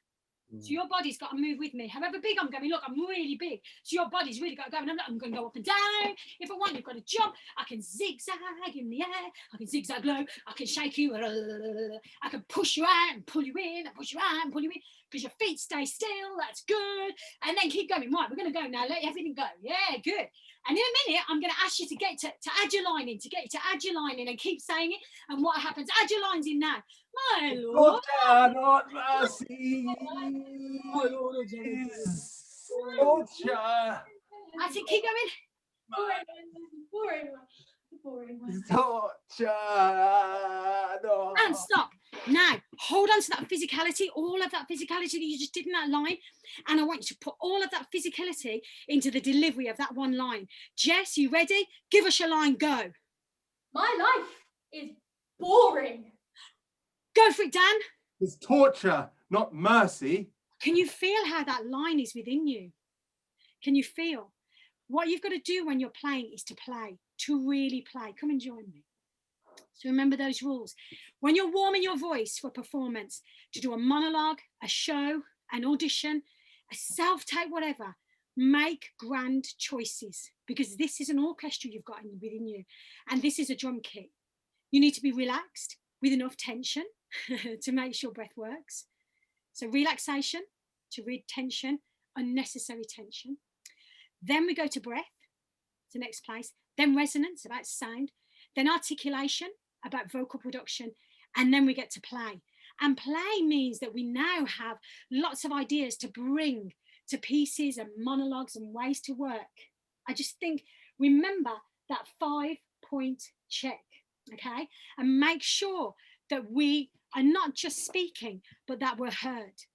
So your body's got to move with me. However big I'm going, look, I'm really big. So your body's really got to go. And I'm going to go up and down. If I want, you've got to jump. I can zigzag in the air. I can zigzag low. I can shake you. I can push you out and pull you in. And push you out and pull you in. Because your feet stay still. That's good. And then keep going. Right, we're going to go now. Let everything go. Yeah, good. And in a minute, I'm going to ask you to get to add your line in, to get you to add your line in, and keep saying it. And what happens? Add your lines in now. My Lord. Not mercy. My Lord. Torture. I said, keep going. Boring. Torture. No. And stop. Now, hold on to that physicality, all of that physicality that you just did in that line. And I want you to put all of that physicality into the delivery of that one line. Jess, you ready? Give us your line, go. My life is boring. Go for it, Dan. It's torture, not mercy. Can you feel how that line is within you? Can you feel? What you've got to do when you're playing is to play, to really play. Come and join me. So remember those rules. When you're warming your voice for performance, to do a monologue, a show, an audition, a self-tape, whatever, make grand choices, because this is an orchestra you've got within you, and this is a drum kit. You need to be relaxed with enough tension to make sure breath works. So relaxation, to rid tension, unnecessary tension. Then we go to breath, the next place. Then resonance, about sound. Then articulation, about vocal production. And then we get to play. And play means that we now have lots of ideas to bring to pieces and monologues and ways to work. I just think, remember that 5-point check, okay? And make sure that we are not just speaking, but that we're heard.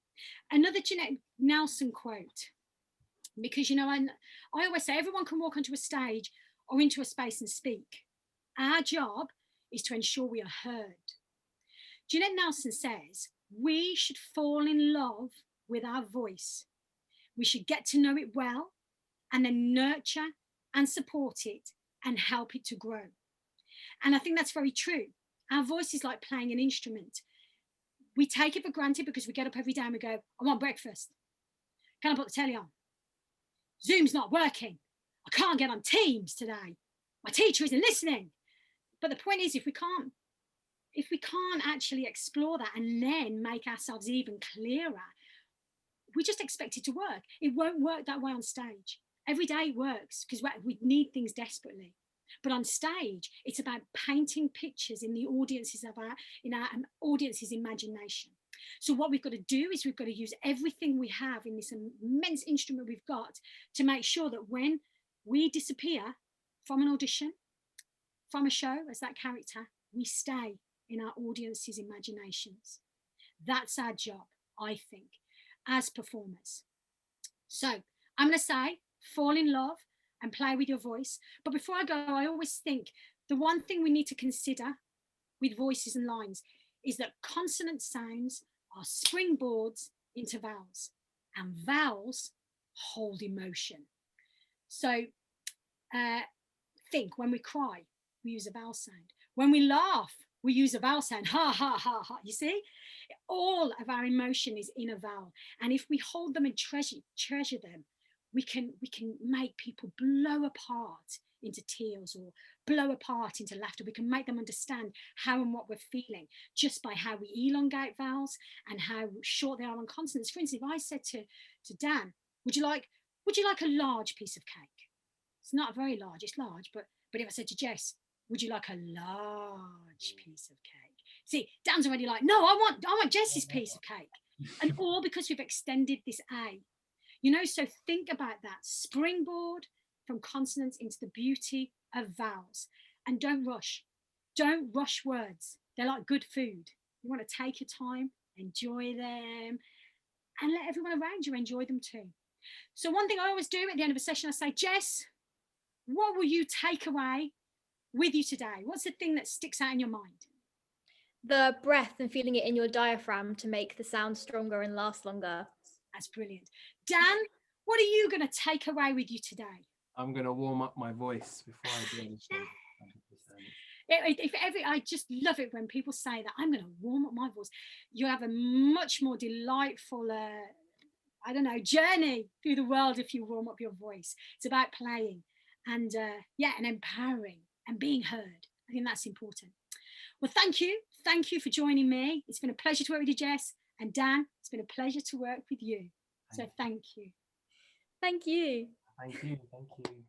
Another Jeanette Nelson quote, because, you know, I always say everyone can walk onto a stage or into a space and speak. Our job is to ensure we are heard. Jeanette Nelson says, we should fall in love with our voice. We should get to know it well and then nurture and support it and help it to grow. And I think that's very true. Our voice is like playing an instrument. We take it for granted because we get up every day and we go, I want breakfast. Can I put the telly on? Zoom's not working. I can't get on Teams today. my teacher isn't listening. But the point is, if we can't actually explore that and then make ourselves even clearer, we just expect it to work. It won't work that way on stage. Every day it works because we need things desperately. But on stage, it's about painting pictures in the audience's audience's imagination. So what we've got to do is we've got to use everything we have in this immense instrument we've got to make sure that when we disappear from an audition, from a show as that character, we stay in our audience's imaginations. That's our job, I think, as performers. So I'm going to say, fall in love and play with your voice. But before I go, I always think the one thing we need to consider with voices and lines is that consonant sounds are springboards into vowels, and vowels hold emotion. So think, when we cry, we use a vowel sound. When we laugh, we use a vowel sound. Ha, ha, ha, ha. You see? All of our emotion is in a vowel. And if we hold them and treasure them, we can make people blow apart into tears or blow apart into laughter. We can make them understand how and what we're feeling just by how we elongate vowels and how short they are on consonants. For instance, if I said to Dan, would you like a large piece of cake? It's not very large, it's large, but if I said to Jess, would you like a large piece of cake? See, Dan's already like, no, I want Jess's piece of cake. And all because we've extended this A. You know, so think about that. Springboard from consonants into the beauty of vowels. And don't rush. Don't rush words. They're like good food. You want to take your time, enjoy them, and let everyone around you enjoy them too. So one thing I always do at the end of a session, I say, Jess, what will you take away with you today? What's the thing that sticks out in your mind? The breath and feeling it in your diaphragm to make the sound stronger and last longer. That's brilliant. Dan, what are you going to take away with you today? I'm going to warm up my voice before I do anything. 100%. I just love it when people say that, I'm going to warm up my voice. You have a much more delightful, journey through the world if you warm up your voice. It's about playing and and empowering and being heard. I think that's important. Well, thank you. Thank you for joining me. It's been a pleasure to work with you, Jess. And Dan, it's been a pleasure to work with you. So thank you. Thank you. Thank you. Thank you.